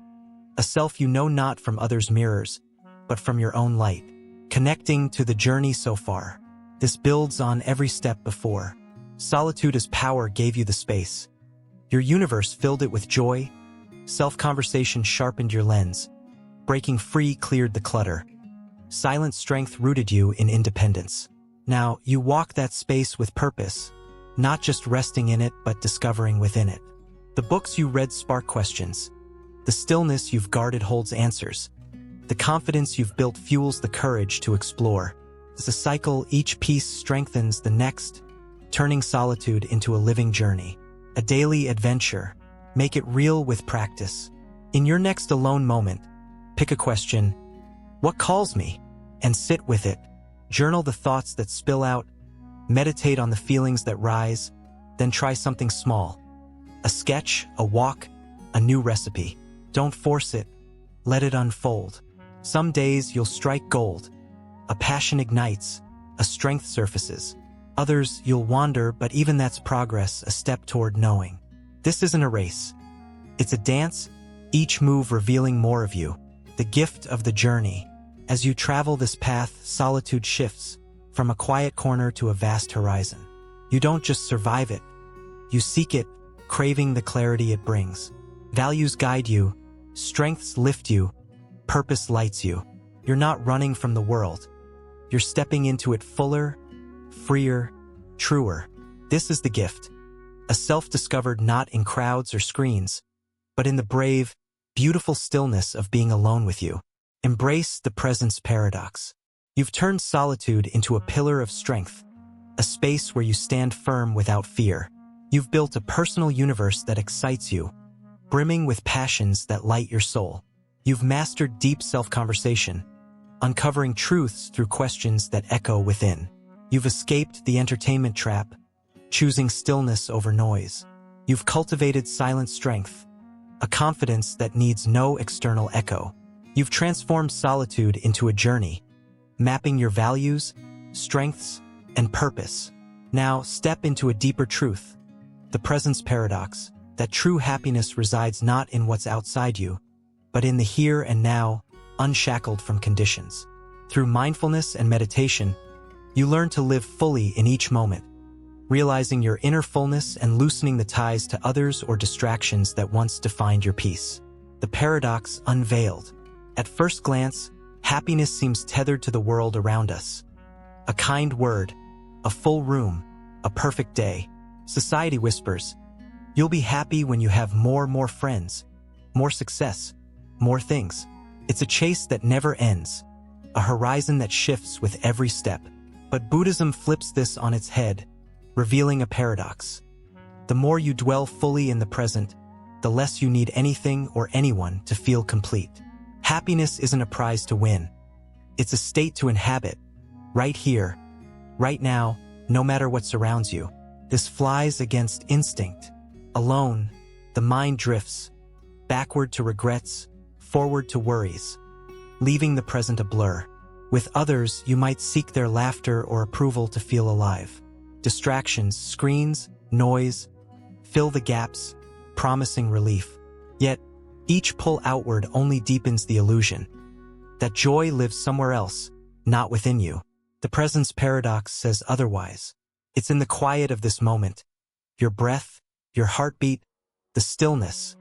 Speaker 1: a self you know not from others' mirrors, but from your own light. Connecting to the journey so far, this builds on every step before. Solitude as power gave you the space. Your universe filled it with joy. Self-conversation sharpened your lens. Breaking free cleared the clutter. Silent strength rooted you in independence. Now, you walk that space with purpose, not just resting in it, but discovering within it. The books you read spark questions. The stillness you've guarded holds answers. The confidence you've built fuels the courage to explore. As a cycle, each piece strengthens the next, turning solitude into a living journey. A daily adventure. Make it real with practice. In your next alone moment, pick a question. What calls me? And sit with it. Journal the thoughts that spill out. Meditate on the feelings that rise. Then try something small. A sketch, a walk, a new recipe. Don't force it. Let it unfold. Some days you'll strike gold. A passion ignites. A strength surfaces. Others you'll wander, but even that's progress, a step toward knowing. This isn't a race. It's a dance, each move revealing more of you. The gift of the journey. As you travel this path, solitude shifts from a quiet corner to a vast horizon. You don't just survive it. You seek it, craving the clarity it brings. Values guide you. Strengths lift you. Purpose lights you. You're not running from the world. You're stepping into it fuller, freer, truer. This is the gift. A self-discovered not in crowds or screens, but in the brave, beautiful stillness of being alone with you. Embrace the presence paradox. You've turned solitude into a pillar of strength, a space where you stand firm without fear. You've built a personal universe that excites you, brimming with passions that light your soul. You've mastered deep self-conversation, uncovering truths through questions that echo within. You've escaped the entertainment trap, choosing stillness over noise. You've cultivated silent strength, a confidence that needs no external echo. You've transformed solitude into a journey, mapping your values, strengths, and purpose. Now step into a deeper truth, the presence paradox, that true happiness resides not in what's outside you, but in the here and now, unshackled from conditions. Through mindfulness and meditation, you learn to live fully in each moment, realizing your inner fullness and loosening the ties to others or distractions that once defined your peace. The paradox unveiled. At first glance, happiness seems tethered to the world around us. A kind word, a full room, a perfect day. Society whispers, you'll be happy when you have more friends, more success, more things. It's a chase that never ends, a horizon that shifts with every step. But Buddhism flips this on its head, revealing a paradox. The more you dwell fully in the present, the less you need anything or anyone to feel complete. Happiness isn't a prize to win. It's a state to inhabit, right here, right now, no matter what surrounds you. This flies against instinct. Alone, the mind drifts, backward to regrets, forward to worries, leaving the present a blur. With others, you might seek their laughter or approval to feel alive. Distractions, screens, noise, fill the gaps, promising relief. Yet, each pull outward only deepens the illusion that joy lives somewhere else, not within you. The presence paradox says otherwise. It's in the quiet of this moment, your breath, your heartbeat, the stillness,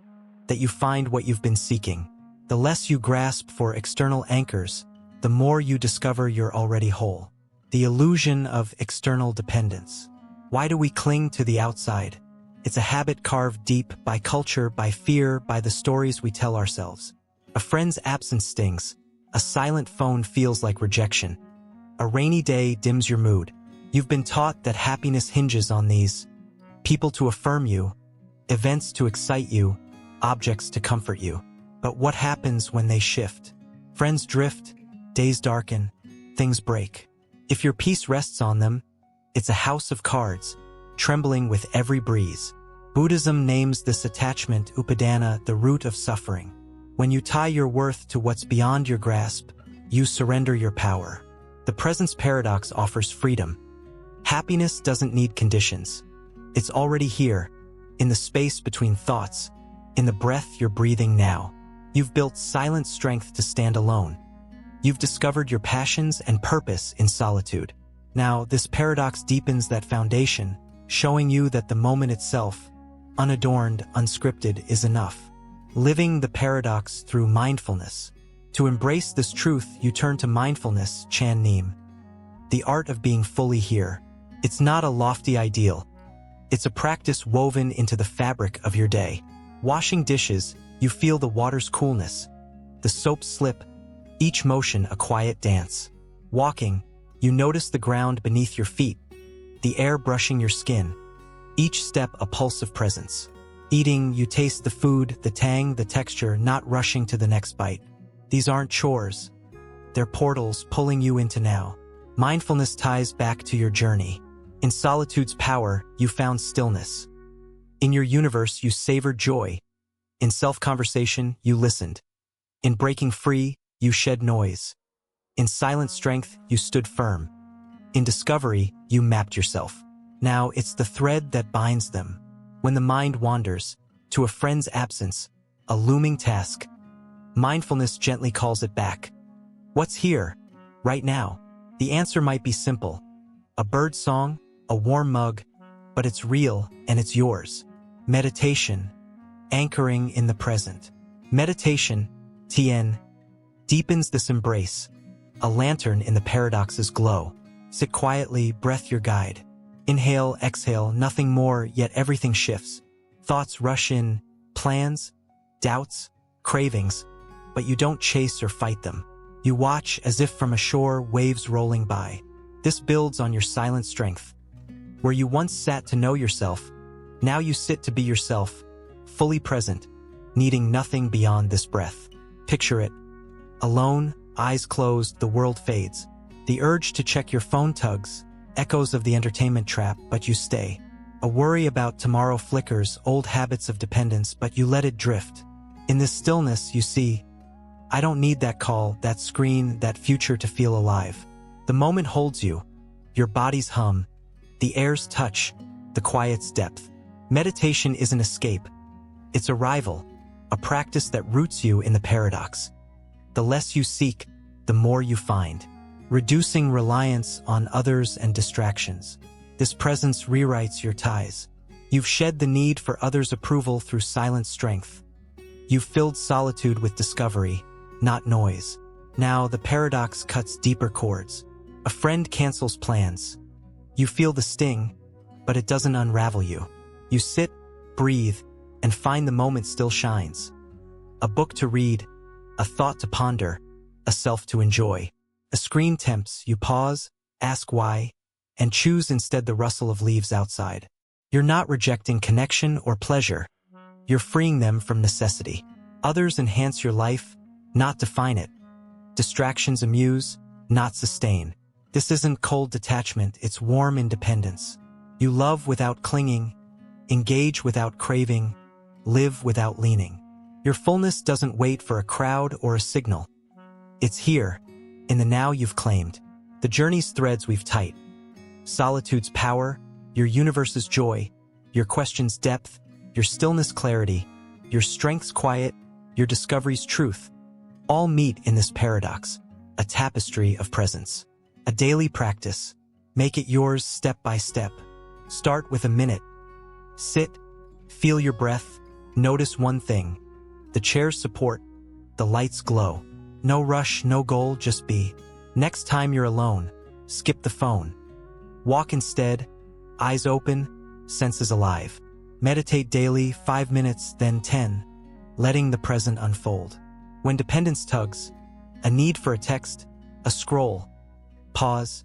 Speaker 1: that you find what you've been seeking. The less you grasp for external anchors, the more you discover you're already whole. The illusion of external dependence. Why do we cling to the outside? It's a habit carved deep by culture, by fear, by the stories we tell ourselves. A friend's absence stings. A silent phone feels like rejection. A rainy day dims your mood. You've been taught that happiness hinges on these. People to affirm you, events to excite you, objects to comfort you. But what happens when they shift? Friends drift, days darken, things break. If your peace rests on them, it's a house of cards, trembling with every breeze. Buddhism names this attachment upadana, the root of suffering. When you tie your worth to what's beyond your grasp, you surrender your power. The presence paradox offers freedom. Happiness doesn't need conditions. It's already here, in the space between thoughts, in the breath you're breathing now. You've built silent strength to stand alone. You've discovered your passions and purpose in solitude. Now, this paradox deepens that foundation, showing you that the moment itself, unadorned, unscripted, is enough. Living the paradox through mindfulness. To embrace this truth, you turn to mindfulness, Chan Neem. The art of being fully here. It's not a lofty ideal. It's a practice woven into the fabric of your day. Washing dishes, you feel the water's coolness. The soap slip, each motion a quiet dance. Walking, you notice the ground beneath your feet, the air brushing your skin. Each step a pulse of presence. Eating, you taste the food, the tang, the texture, not rushing to the next bite. These aren't chores. They're portals pulling you into now. Mindfulness ties back to your journey. In solitude's power, you found stillness. In your universe, you savored joy. In self-conversation, you listened. In breaking free, you shed noise. In silent strength, you stood firm. In discovery, you mapped yourself. Now it's the thread that binds them. When the mind wanders, to a friend's absence, a looming task, mindfulness gently calls it back. What's here, right now? The answer might be simple. A bird song, a warm mug, but it's real and it's yours. Meditation, anchoring in the present. Meditation, TN, deepens this embrace. A lantern in the paradox's glow. Sit quietly, breath your guide. Inhale, exhale, nothing more, yet everything shifts. Thoughts rush in, plans, doubts, cravings, but you don't chase or fight them. You watch as if from a shore, waves rolling by. This builds on your silent strength. Where you once sat to know yourself, now you sit to be yourself, fully present, needing nothing beyond this breath. Picture it. Alone, eyes closed, the world fades. The urge to check your phone tugs, echoes of the entertainment trap, but you stay. A worry about tomorrow flickers, old habits of dependence, but you let it drift. In this stillness, you see, I don't need that call, that screen, that future to feel alive. The moment holds you, your body's hum, the air's touch, the quiet's depth. Meditation isn't escape. It's arrival, a practice that roots you in the paradox. The less you seek, the more you find. Reducing reliance on others and distractions. This presence rewrites your ties. You've shed the need for others' approval through silent strength. You've filled solitude with discovery, not noise. Now the paradox cuts deeper chords. A friend cancels plans. You feel the sting, but it doesn't unravel you. You sit, breathe, and find the moment still shines. A book to read, a thought to ponder, a self to enjoy. A screen tempts, you pause, ask why, and choose instead the rustle of leaves outside. You're not rejecting connection or pleasure. You're freeing them from necessity. Others enhance your life, not define it. Distractions amuse, not sustain. This isn't cold detachment, it's warm independence. You love without clinging, engage without craving, live without leaning. Your fullness doesn't wait for a crowd or a signal. It's here, in the now you've claimed. The journey's threads we've tight. Solitude's power, your universe's joy, your question's depth, your stillness clarity, your strength's quiet, your discovery's truth. All meet in this paradox, a tapestry of presence. A daily practice. Make it yours step by step. Start with a minute. Sit, feel your breath, notice one thing. The chair's support, the light's glow. No rush, no goal, just be. Next time you're alone, skip the phone. Walk instead, eyes open, senses alive. Meditate daily, 5 minutes, then 10, letting the present unfold. When dependence tugs, a need for a text, a scroll, pause,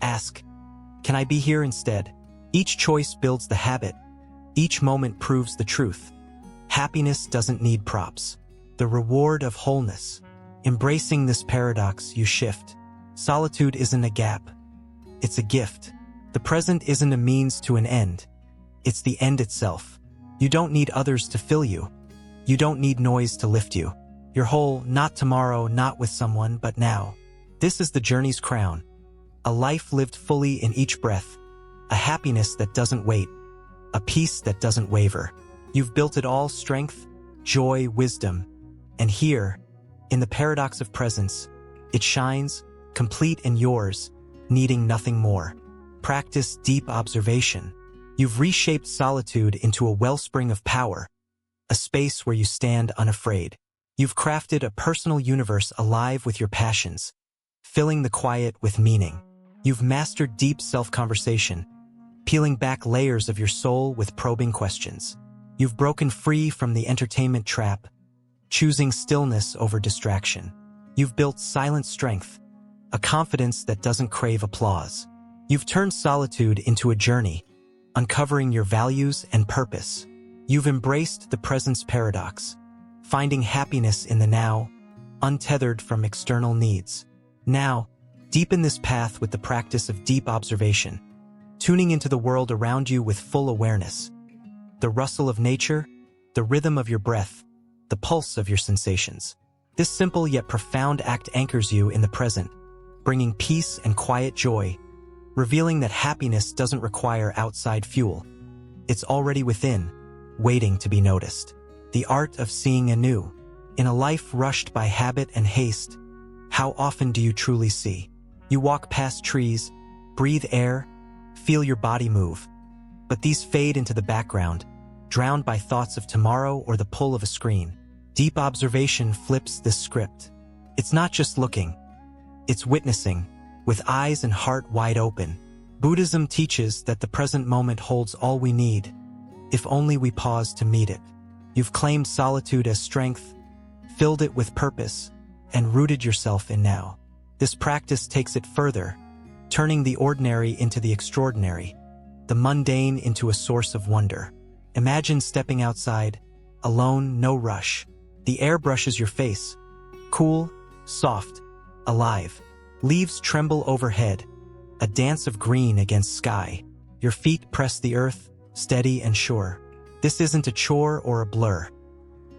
Speaker 1: ask, can I be here instead? Each choice builds the habit. Each moment proves the truth. Happiness doesn't need props. The reward of wholeness. Embracing this paradox, you shift. Solitude isn't a gap. It's a gift. The present isn't a means to an end. It's the end itself. You don't need others to fill you. You don't need noise to lift you. You're whole, not tomorrow, not with someone, but now. This is the journey's crown. A life lived fully in each breath. A happiness that doesn't wait. A peace that doesn't waver. You've built it all: strength, joy, wisdom. And here, in the paradox of presence, it shines, complete and yours, needing nothing more. Practice deep observation. You've reshaped solitude into a wellspring of power, a space where you stand unafraid. You've crafted a personal universe alive with your passions, filling the quiet with meaning. You've mastered deep self-conversation, peeling back layers of your soul with probing questions. You've broken free from the entertainment trap, choosing stillness over distraction. You've built silent strength, a confidence that doesn't crave applause. You've turned solitude into a journey, uncovering your values and purpose. You've embraced the presence paradox, finding happiness in the now, untethered from external needs. Now, deepen this path with the practice of deep observation, tuning into the world around you with full awareness. The rustle of nature, the rhythm of your breath, the pulse of your sensations. This simple yet profound act anchors you in the present, bringing peace and quiet joy, revealing that happiness doesn't require outside fuel. It's already within, waiting to be noticed. The art of seeing anew. In a life rushed by habit and haste, how often do you truly see? You walk past trees, breathe air, feel your body move. But these fade into the background, drowned by thoughts of tomorrow or the pull of a screen. Deep observation flips this script. It's not just looking, it's witnessing, with eyes and heart wide open. Buddhism teaches that the present moment holds all we need, if only we pause to meet it. You've claimed solitude as strength, filled it with purpose, and rooted yourself in now. This practice takes it further, turning the ordinary into the extraordinary, the mundane into a source of wonder. Imagine stepping outside, alone, no rush. The air brushes your face, cool, soft, alive. Leaves tremble overhead, a dance of green against sky. Your feet press the earth, steady and sure. This isn't a chore or a blur.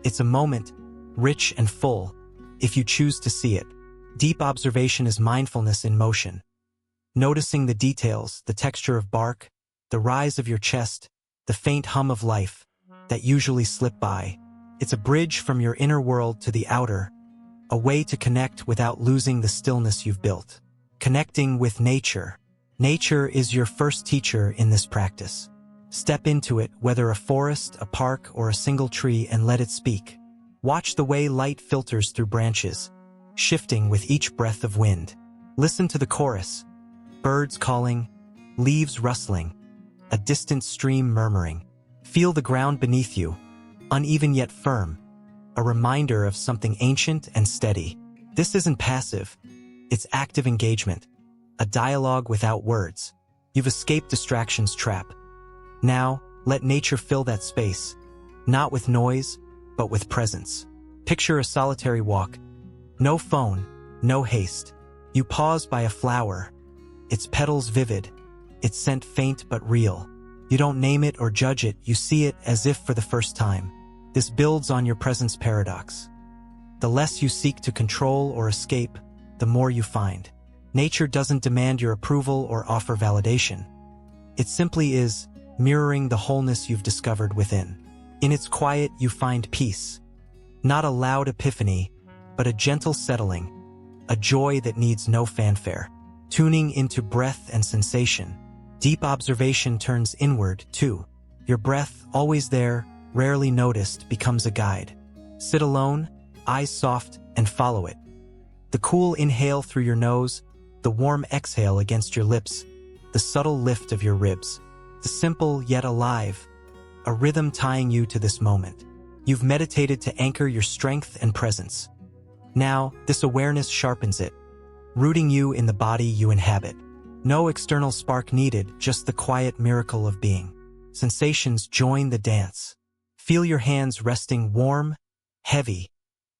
Speaker 1: It's a moment, rich and full, if you choose to see it. Deep observation is mindfulness in motion. Noticing the details, the texture of bark, the rise of your chest, the faint hum of life that usually slip by. It's a bridge from your inner world to the outer, a way to connect without losing the stillness you've built. Connecting with nature. Nature is your first teacher in this practice. Step into it, whether a forest, a park, or a single tree, and let it speak. Watch the way light filters through branches, shifting with each breath of wind. Listen to the chorus. Birds calling, leaves rustling, a distant stream murmuring. Feel the ground beneath you, uneven yet firm, a reminder of something ancient and steady. This isn't passive, it's active engagement, a dialogue without words. You've escaped distraction's trap. Now, let nature fill that space, not with noise, but with presence. Picture a solitary walk. No phone, no haste. You pause by a flower, its petals vivid, its scent faint but real. You don't name it or judge it, you see it as if for the first time. This builds on your presence paradox. The less you seek to control or escape, the more you find. Nature doesn't demand your approval or offer validation. It simply is, mirroring the wholeness you've discovered within. In its quiet, you find peace. Not a loud epiphany, but a gentle settling, a joy that needs no fanfare. Tuning into breath and sensation. Deep observation turns inward, too. Your breath, always there, rarely noticed, becomes a guide. Sit alone, eyes soft, and follow it. The cool inhale through your nose, the warm exhale against your lips, the subtle lift of your ribs. The simple yet alive, a rhythm tying you to this moment. You've meditated to anchor your strength and presence. Now, this awareness sharpens it, rooting you in the body you inhabit. No external spark needed, just the quiet miracle of being. Sensations join the dance. Feel your hands resting warm, heavy,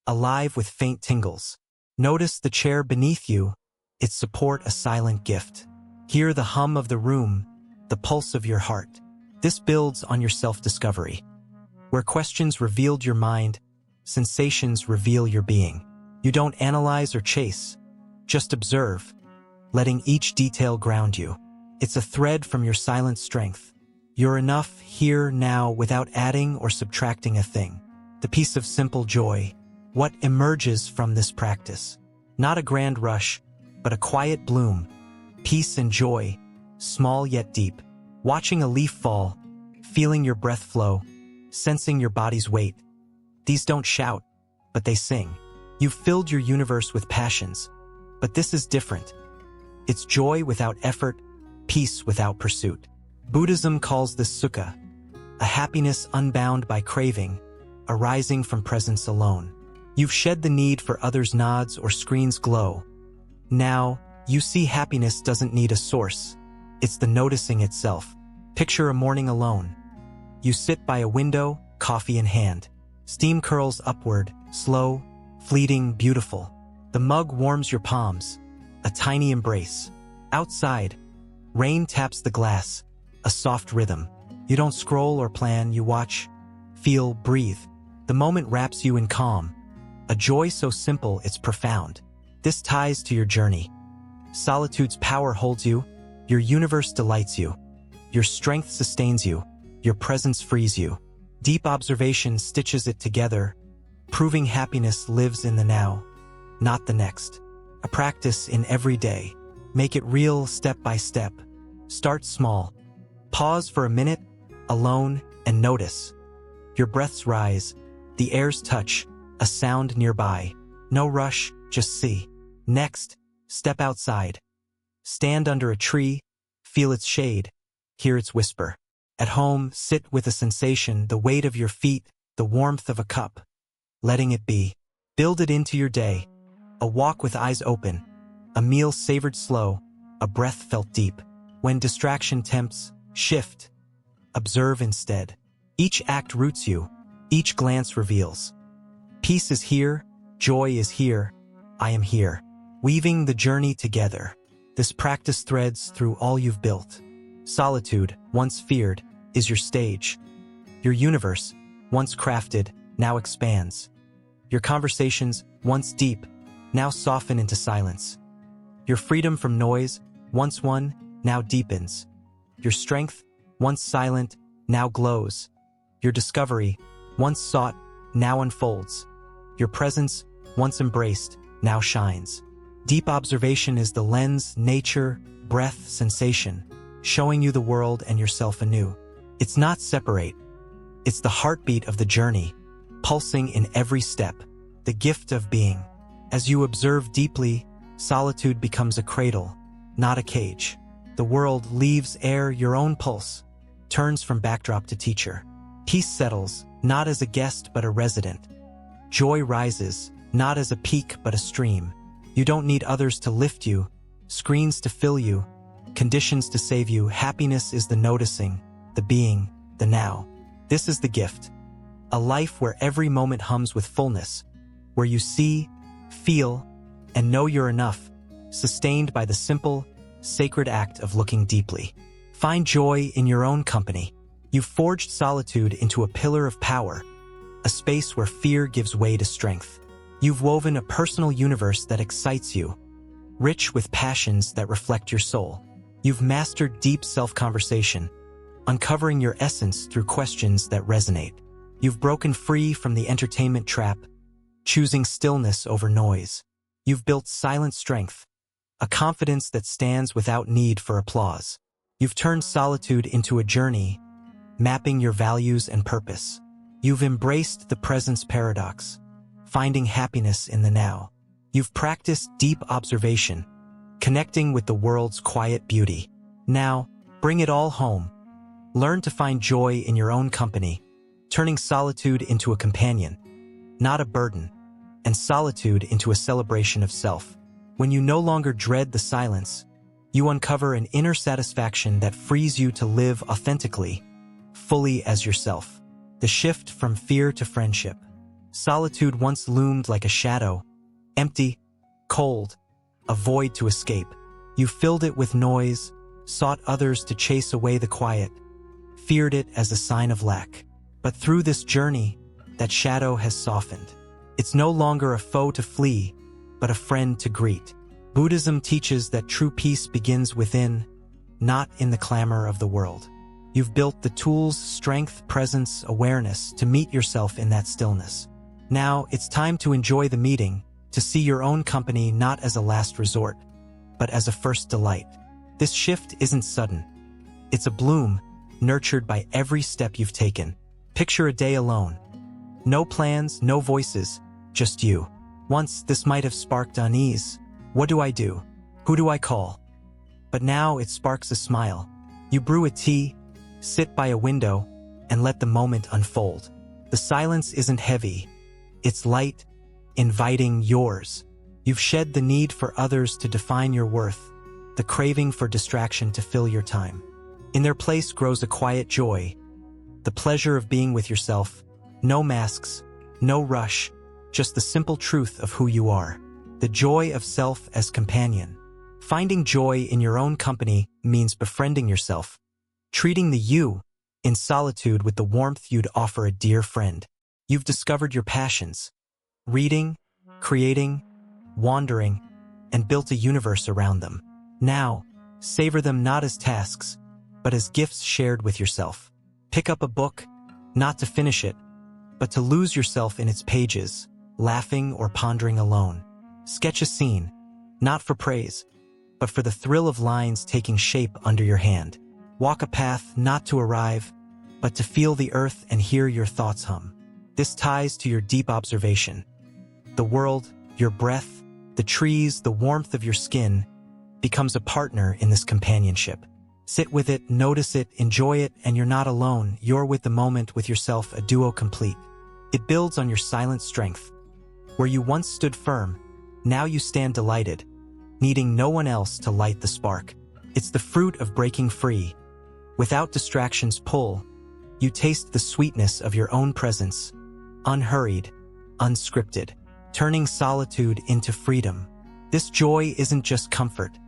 Speaker 1: alive with faint tingles. Notice the chair beneath you, its support a silent gift. Hear the hum of the room, the pulse of your heart. This builds on your self-discovery. where questions revealed your mind, sensations reveal your being. You don't analyze or chase, just observe, letting each detail ground you. It's a thread from your silent strength. You're enough here now without adding or subtracting a thing. The piece of simple joy, what emerges from this practice. Not a grand rush, but a quiet bloom, peace and joy, small yet deep. Watching a leaf fall, feeling your breath flow, sensing your body's weight. These don't shout, but they sing. You've filled your universe with passions, but this is different. It's joy without effort, peace without pursuit. Buddhism calls this sukha, a happiness unbound by craving, arising from presence alone. You've shed the need for others' nods or screens' glow. Now, you see happiness doesn't need a source. It's the noticing itself. Picture a morning alone. You sit by a window, coffee in hand. Steam curls upward, slow, fleeting, beautiful. The mug warms your palms, a tiny embrace. Outside, rain taps the glass, a soft rhythm. You don't scroll or plan, you watch, feel, breathe. The moment wraps you in calm, a joy so simple it's profound. This ties to your journey. Solitude's power holds you, your universe delights you, your strength sustains you, your presence frees you. Deep observation stitches it together, proving happiness lives in the now, not the next. A practice in every day. Make it real step by step. Start small. Pause for a minute, alone, and notice. Your breaths rise, the air's touch, a sound nearby. No rush, just see. Next, step outside. Stand under a tree, feel its shade, hear its whisper. At home, sit with a sensation, the weight of your feet, the warmth of a cup. Letting it be. Build it into your day. A walk with eyes open, a meal savored slow, a breath felt deep. When distraction tempts, shift. Observe instead. Each act roots you, each glance reveals. Peace is here, joy is here, I am here. Weaving the journey together. This practice threads through all you've built. Solitude, once feared, is your stage. Your universe, once crafted, now expands. Your conversations, once deep, now soften into silence. Your freedom from noise, once won, now deepens. Your strength, once silent, now glows. Your discovery, once sought, now unfolds. Your presence, once embraced, now shines. Deep observation is the lens, nature, breath, sensation, showing you the world and yourself anew. It's not separate. It's the heartbeat of the journey, pulsing in every step, the gift of being. As you observe deeply, solitude becomes a cradle, not a cage. The world leaves air, your own pulse, turns from backdrop to teacher. Peace settles, not as a guest but a resident. Joy rises, not as a peak but a stream. You don't need others to lift you, screens to fill you, conditions to save you. Happiness is the noticing, the being, the now. This is the gift. A life where every moment hums with fullness, where you see, feel, and know you're enough, sustained by the simple, sacred act of looking deeply. Find joy in your own company. You've forged solitude into a pillar of power, a space where fear gives way to strength. You've woven a personal universe that excites you, rich with passions that reflect your soul. You've mastered deep self-conversation, uncovering your essence through questions that resonate. You've broken free from the entertainment trap, choosing stillness over noise. You've built silent strength, a confidence that stands without need for applause. You've turned solitude into a journey, mapping your values and purpose. You've embraced the presence paradox, finding happiness in the now. You've practiced deep observation, connecting with the world's quiet beauty. Now, bring it all home. Learn to find joy in your own company, turning solitude into a companion, not a burden, and solitude into a celebration of self. When you no longer dread the silence, you uncover an inner satisfaction that frees you to live authentically, fully as yourself. The shift from fear to friendship. Solitude once loomed like a shadow, empty, cold, a void to escape. You filled it with noise, sought others to chase away the quiet, feared it as a sign of lack. But through this journey, that shadow has softened. It's no longer a foe to flee, but a friend to greet. Buddhism teaches that true peace begins within, not in the clamor of the world. You've built the tools, strength, presence, awareness to meet yourself in that stillness. Now it's time to enjoy the meeting, to see your own company not as a last resort, but as a first delight. This shift isn't sudden. It's a bloom, nurtured by every step you've taken. Picture a day alone. No plans, no voices, just you. Once this might have sparked unease. What do I do? Who do I call? But now it sparks a smile. You brew a tea, sit by a window, and let the moment unfold. The silence isn't heavy. It's light, inviting yours. You've shed the need for others to define your worth, the craving for distraction to fill your time. In their place grows a quiet joy, the pleasure of being with yourself. No masks, no rush, just the simple truth of who you are. The joy of self as companion. Finding joy in your own company means befriending yourself, treating the you in solitude with the warmth you'd offer a dear friend. You've discovered your passions, reading, creating, wandering, and built a universe around them. Now, savor them not as tasks, but as gifts shared with yourself. Pick up a book, not to finish it, but to lose yourself in its pages, laughing or pondering alone. Sketch a scene, not for praise, but for the thrill of lines taking shape under your hand. Walk a path not to arrive, but to feel the earth and hear your thoughts hum. This ties to your deep observation. The world, your breath, the trees, the warmth of your skin becomes a partner in this companionship. Sit with it, notice it, enjoy it, and you're not alone. You're with the moment, with yourself, a duo complete. It builds on your silent strength. Where you once stood firm, now you stand delighted, needing no one else to light the spark. It's the fruit of breaking free. Without distractions pull, you taste the sweetness of your own presence, unhurried, unscripted, turning solitude into freedom. This joy isn't just comfort,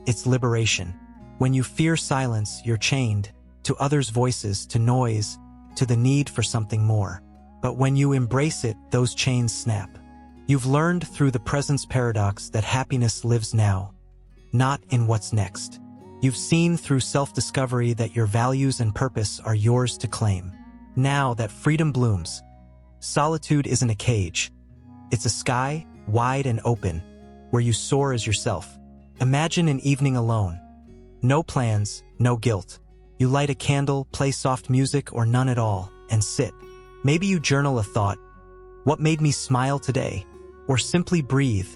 Speaker 1: it's liberation. When you fear silence, you're chained to others' voices, to noise, to the need for something more. But when you embrace it, those chains snap. You've learned through the presence paradox that happiness lives now, not in what's next. You've seen through self-discovery that your values and purpose are yours to claim. Now that freedom blooms, solitude isn't a cage. It's a sky, wide and open, where you soar as yourself. Imagine an evening alone. No plans, no guilt. You light a candle, play soft music or none at all, and sit. Maybe you journal a thought. What made me smile today? Or simply breathe,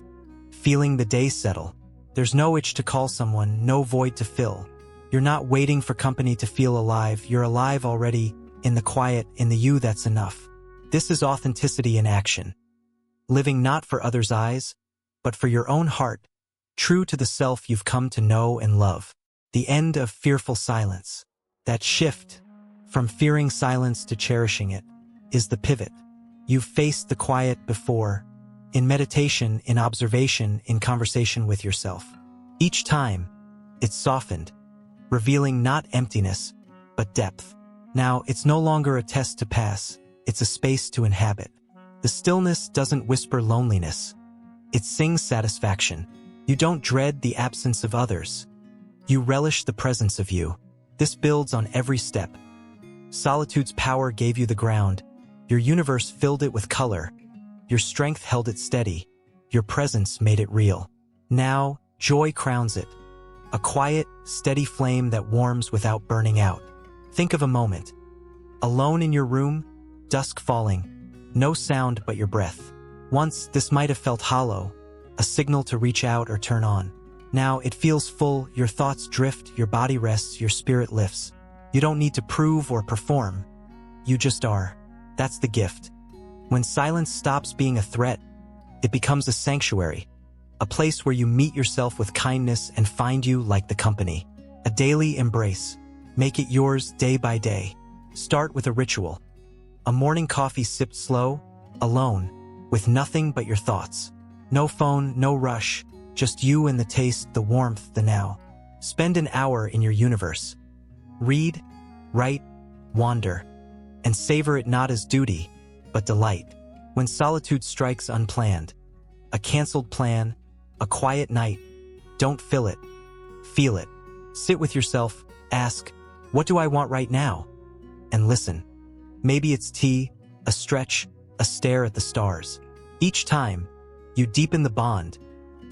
Speaker 1: feeling the day settle. There's no itch to call someone, no void to fill. You're not waiting for company to feel alive. You're alive already, in the quiet, in the you that's enough. This is authenticity in action. Living not for others' eyes, but for your own heart, true to the self you've come to know and love. The end of fearful silence. That shift, from fearing silence to cherishing it, is the pivot. You've faced the quiet before, in meditation, in observation, in conversation with yourself. Each time, it's softened, revealing not emptiness, but depth. Now, it's no longer a test to pass, it's a space to inhabit. The stillness doesn't whisper loneliness, it sings satisfaction. You don't dread the absence of others. You relish the presence of you. This builds on every step. Solitude's power gave you the ground. Your universe filled it with color. Your strength held it steady. Your presence made it real. Now, joy crowns it. A quiet, steady flame that warms without burning out. Think of a moment. Alone in your room, dusk falling, no sound but your breath. Once, this might have felt hollow, a signal to reach out or turn on. Now it feels full, your thoughts drift, your body rests, your spirit lifts. You don't need to prove or perform. You just are. That's the gift. When silence stops being a threat, it becomes a sanctuary, a place where you meet yourself with kindness and find you like the company. A daily embrace. Make it yours day by day. Start with a ritual. A morning coffee sipped slow, alone, with nothing but your thoughts. No phone, no rush, just you and the taste, the warmth, the now. Spend an hour in your universe. Read, write, wander, and savor it not as duty, but delight. When solitude strikes unplanned, a canceled plan, a quiet night, don't fill it, feel it. Sit with yourself, ask, what do I want right now? And listen. Maybe it's tea, a stretch, a stare at the stars. Each time, you deepen the bond,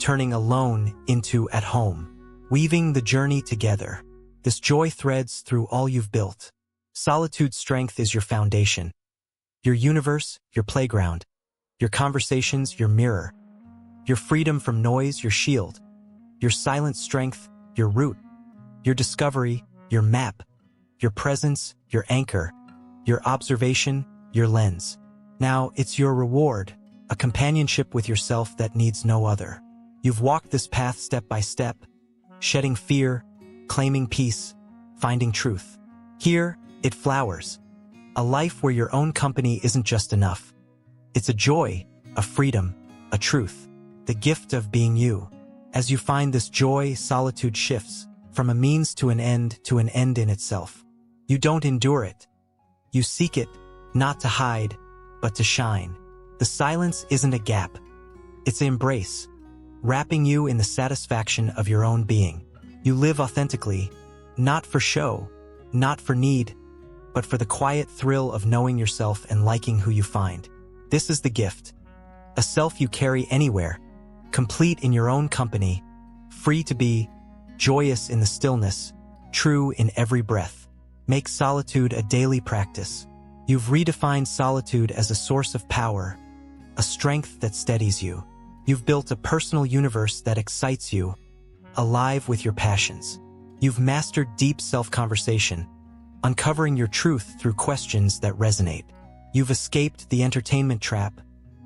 Speaker 1: turning alone into at home, weaving the journey together. This joy threads through all you've built. Solitude's strength is your foundation, your universe, your playground, your conversations, your mirror, your freedom from noise, your shield, your silent strength, your root, your discovery, your map, your presence, your anchor, your observation, your lens. Now it's your reward, a companionship with yourself that needs no other. You've walked this path step by step, shedding fear, claiming peace, finding truth. Here, it flowers. A life where your own company isn't just enough. It's a joy, a freedom, a truth, the gift of being you. As you find this joy, solitude shifts from a means to an end in itself. You don't endure it. You seek it, not to hide, but to shine. The silence isn't a gap. It's an embrace, wrapping you in the satisfaction of your own being. You live authentically, not for show, not for need, but for the quiet thrill of knowing yourself and liking who you find. This is the gift. A self you carry anywhere, complete in your own company, free to be, joyous in the stillness, true in every breath. Make solitude a daily practice. You've redefined solitude as a source of power, a strength that steadies you. You've built a personal universe that excites you, alive with your passions. You've mastered deep self-conversation, uncovering your truth through questions that resonate. You've escaped the entertainment trap,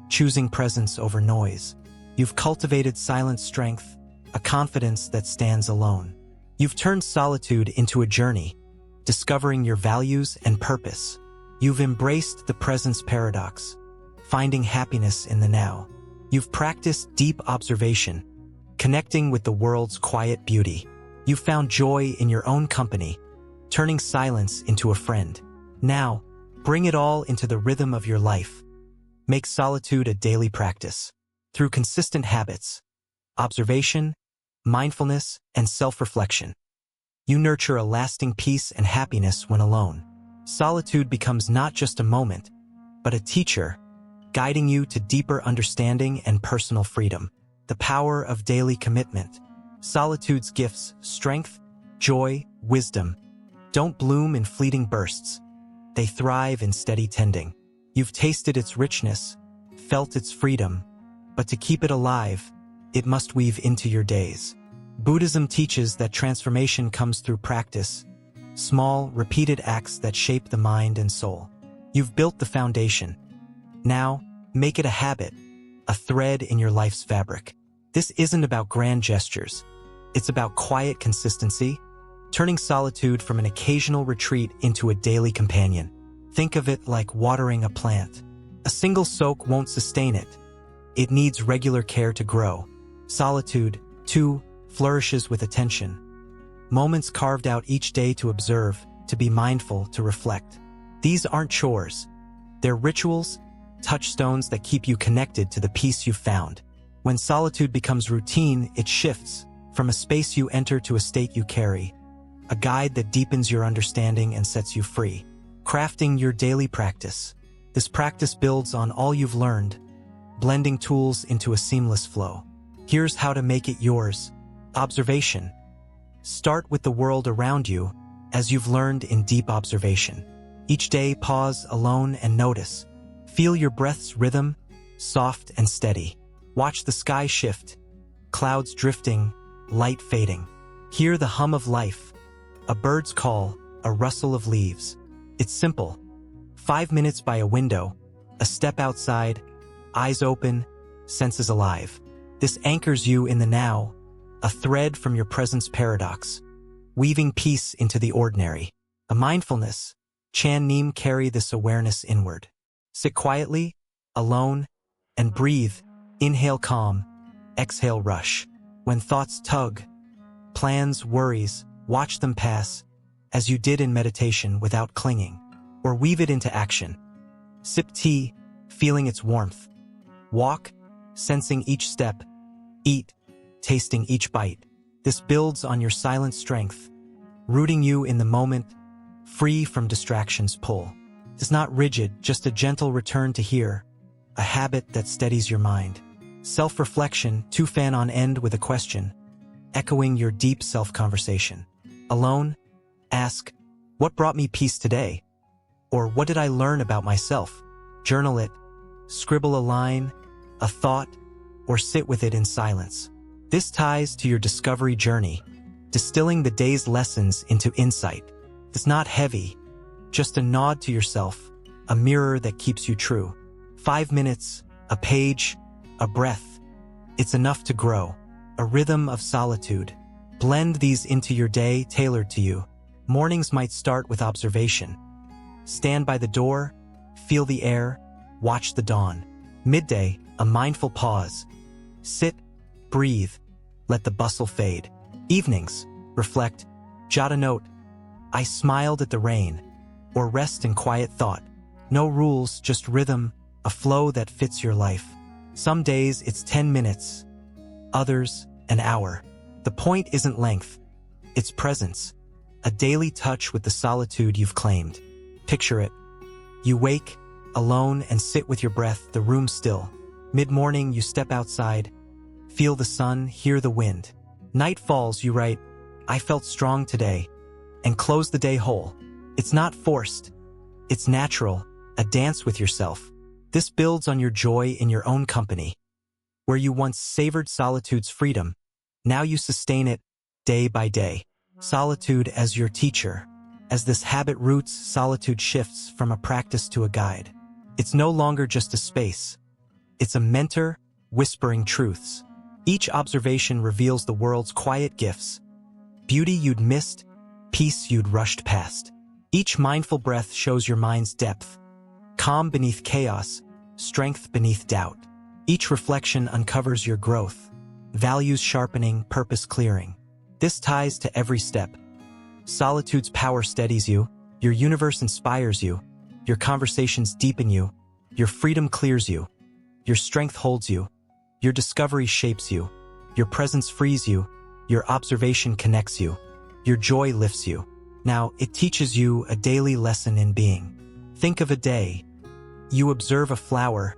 Speaker 1: choosing presence over noise. You've cultivated silent strength, a confidence that stands alone. You've turned solitude into a journey, discovering your values and purpose. You've embraced the presence paradox, finding happiness in the now. You've practiced deep observation, connecting with the world's quiet beauty. You've found joy in your own company, turning silence into a friend. Now, bring it all into the rhythm of your life. Make solitude a daily practice. Through consistent habits, observation, mindfulness, and self-reflection, you nurture a lasting peace and happiness when alone. Solitude becomes not just a moment, but a teacher, guiding you to deeper understanding and personal freedom. The power of daily commitment. Solitude's gifts, strength, joy, wisdom, don't bloom in fleeting bursts. They thrive in steady tending. You've tasted its richness, felt its freedom, but to keep it alive, it must weave into your days. Buddhism teaches that transformation comes through practice, small, repeated acts that shape the mind and soul. You've built the foundation. Now, make it a habit, a thread in your life's fabric. This isn't about grand gestures. It's about quiet consistency, turning solitude from an occasional retreat into a daily companion. Think of it like watering a plant. A single soak won't sustain it. It needs regular care to grow. Solitude, too, flourishes with attention. Moments carved out each day to observe, to be mindful, to reflect. These aren't chores. They're rituals, touchstones that keep you connected to the peace you've found. When solitude becomes routine, it shifts from a space you enter to a state you carry, a guide that deepens your understanding and sets you free. Crafting your daily practice. This practice builds on all you've learned, blending tools into a seamless flow. Here's how to make it yours. Observation. Start with the world around you, as you've learned in deep observation. Each day, pause alone and notice. Feel your breath's rhythm, soft and steady. Watch the sky shift, clouds drifting, light fading. Hear the hum of life, a bird's call, a rustle of leaves. It's simple. 5 minutes by a window, a step outside, eyes open, senses alive. This anchors you in the now, a thread from your presence paradox, weaving peace into the ordinary. A mindfulness, Chan Neem carry this awareness inward. Sit quietly, alone, and breathe. Inhale calm, exhale rush. When thoughts tug, plans, worries, watch them pass, as you did in meditation without clinging. or weave it into action. Sip tea, feeling its warmth. Walk, sensing each step. Eat, tasting each bite. This builds on your silent strength, rooting you in the moment, free from distractions' pull. It's not rigid, just a gentle return to here, a habit that steadies your mind. Self-reflection, two fan on end with a question, echoing your deep self-conversation. Alone, ask, what brought me peace today? Or what did I learn about myself? Journal it, scribble a line, a thought, or sit with it in silence. This ties to your discovery journey, distilling the day's lessons into insight. It's not heavy, just a nod to yourself, a mirror that keeps you true. 5 minutes, a page, a breath. It's enough to grow. A rhythm of solitude. Blend these into your day tailored to you. Mornings might start with observation. Stand by the door, feel the air, watch the dawn. Midday, a mindful pause. Sit, breathe, let the bustle fade. Evenings, reflect, jot a note. I smiled at the rain, or rest in quiet thought. No rules, just rhythm, a flow that fits your life. Some days it's 10 minutes, others an hour. The point isn't length, it's presence. A daily touch with the solitude you've claimed. Picture it. You wake, alone, and sit with your breath, the room still. Mid-morning, you step outside, feel the sun, hear the wind. Night falls, you write, I felt strong today, and close the day whole. It's not forced, it's natural, a dance with yourself. This builds on your joy in your own company. Where you once savored solitude's freedom, now you sustain it day by day. Solitude as your teacher. As this habit roots, solitude shifts from a practice to a guide. It's no longer just a space. It's a mentor, whispering truths. Each observation reveals the world's quiet gifts. Beauty you'd missed, peace you'd rushed past. Each mindful breath shows your mind's depth. Calm beneath chaos, strength beneath doubt. Each reflection uncovers your growth. Values sharpening, purpose clearing. This ties to every step. Solitude's power steadies you, your universe inspires you, your conversations deepen you, your freedom clears you, your strength holds you, your discovery shapes you, your presence frees you, your observation connects you, your joy lifts you. Now, it teaches you a daily lesson in being. Think of a day. You observe a flower,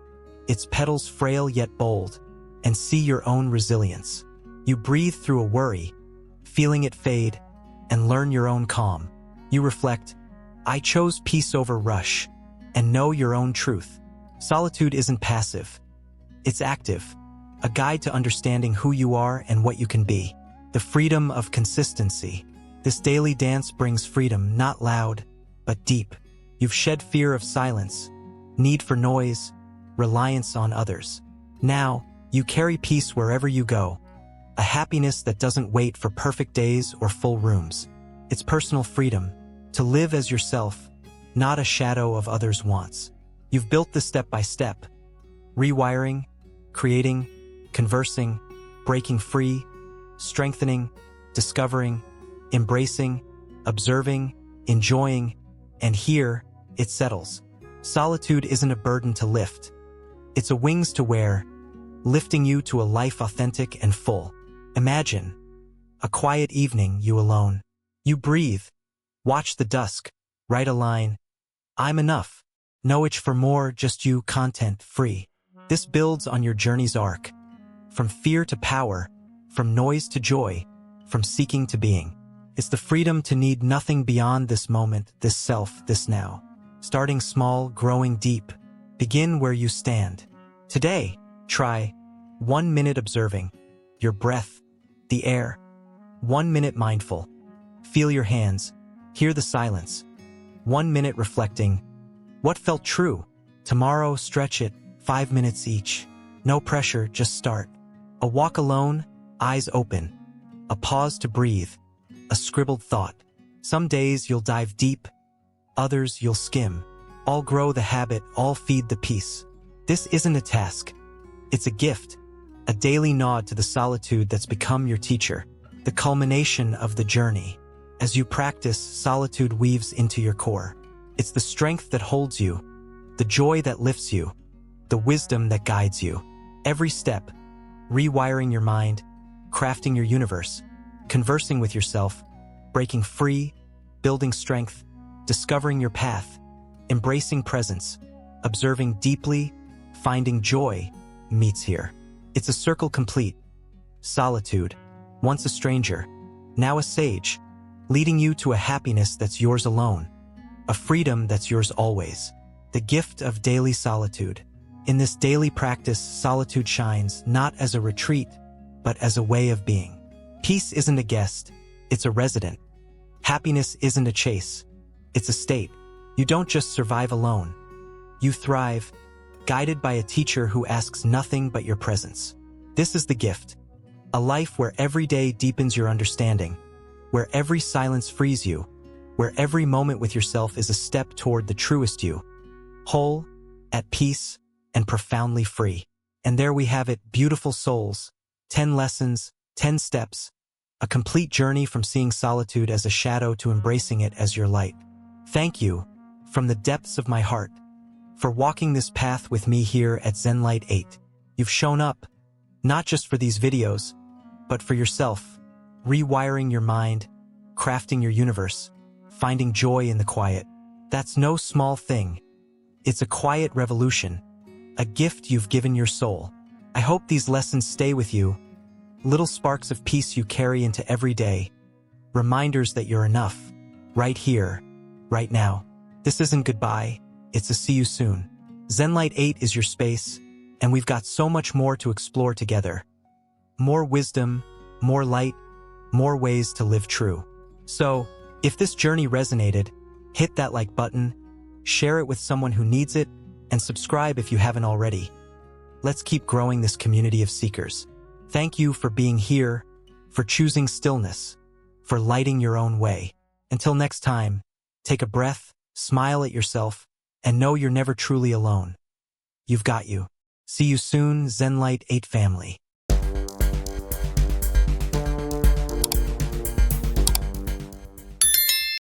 Speaker 1: its petals frail yet bold, and see your own resilience. You breathe through a worry, feeling it fade, and learn your own calm. You reflect, I chose peace over rush, and know your own truth. Solitude isn't passive. It's active, a guide to understanding who you are and what you can be. The freedom of consistency. This daily dance brings freedom, not loud, but deep. You've shed fear of silence, need for noise, reliance on others. Now, you carry peace wherever you go, a happiness that doesn't wait for perfect days or full rooms. It's personal freedom, to live as yourself, not a shadow of others' wants. You've built this step by step, rewiring, creating, conversing, breaking free, strengthening, discovering, embracing, observing, enjoying, and here, it settles. Solitude isn't a burden to lift. It's a wings to wear, lifting you to a life authentic and full. Imagine a quiet evening, you alone. You breathe, watch the dusk, write a line. I'm enough. No itch for more, just you, content free. This builds on your journey's arc. From fear to power, from noise to joy, from seeking to being. It's the freedom to need nothing beyond this moment, this self, this now. Starting small, growing deep. Begin where you stand. Today, try 1 minute observing your breath, the air. 1 minute mindful. Feel your hands. Hear the silence. 1 minute reflecting. What felt true? Tomorrow, stretch it, 5 minutes each. No pressure, just start. A walk alone, eyes open. A pause to breathe. A scribbled thought. Some days you'll dive deep, others you'll skim. All grow the habit, all feed the peace. This isn't a task. It's a gift, a daily nod to the solitude that's become your teacher, the culmination of the journey. As you practice, solitude weaves into your core. It's the strength that holds you, the joy that lifts you, the wisdom that guides you. Every step, rewiring your mind, crafting your universe, conversing with yourself, breaking free, building strength, discovering your path, embracing presence, observing deeply, finding joy, meets here. It's a circle complete. Solitude, once a stranger, now a sage, leading you to a happiness that's yours alone, a freedom that's yours always. The gift of daily solitude. In this daily practice, solitude shines not as a retreat, but as a way of being. Peace isn't a guest, it's a resident. Happiness isn't a chase, it's a state. You don't just survive alone. You thrive, guided by a teacher who asks nothing but your presence. This is the gift. A life where every day deepens your understanding, where every silence frees you, where every moment with yourself is a step toward the truest you. Whole, at peace, and profoundly free. And there we have it, beautiful souls. 10 lessons, 10 steps, a complete journey from seeing solitude as a shadow to embracing it as your light. Thank you, from the depths of my heart, for walking this path with me here at ZenLight 8. You've shown up, not just for these videos, but for yourself, rewiring your mind, crafting your universe, finding joy in the quiet. That's no small thing. It's a quiet revolution, a gift you've given your soul. I hope these lessons stay with you, little sparks of peace you carry into every day, reminders that you're enough, right here, right now. This isn't goodbye, it's a see you soon. ZenLight 8 is your space, and we've got so much more to explore together. More wisdom, more light, more ways to live true. So, if this journey resonated, hit that like button, share it with someone who needs it, and subscribe if you haven't already. Let's keep growing this community of seekers. Thank you for being here, for choosing stillness, for lighting your own way. Until next time, take a breath, smile at yourself, and know you're never truly alone. You've got you. See you soon, ZenLight 8 family.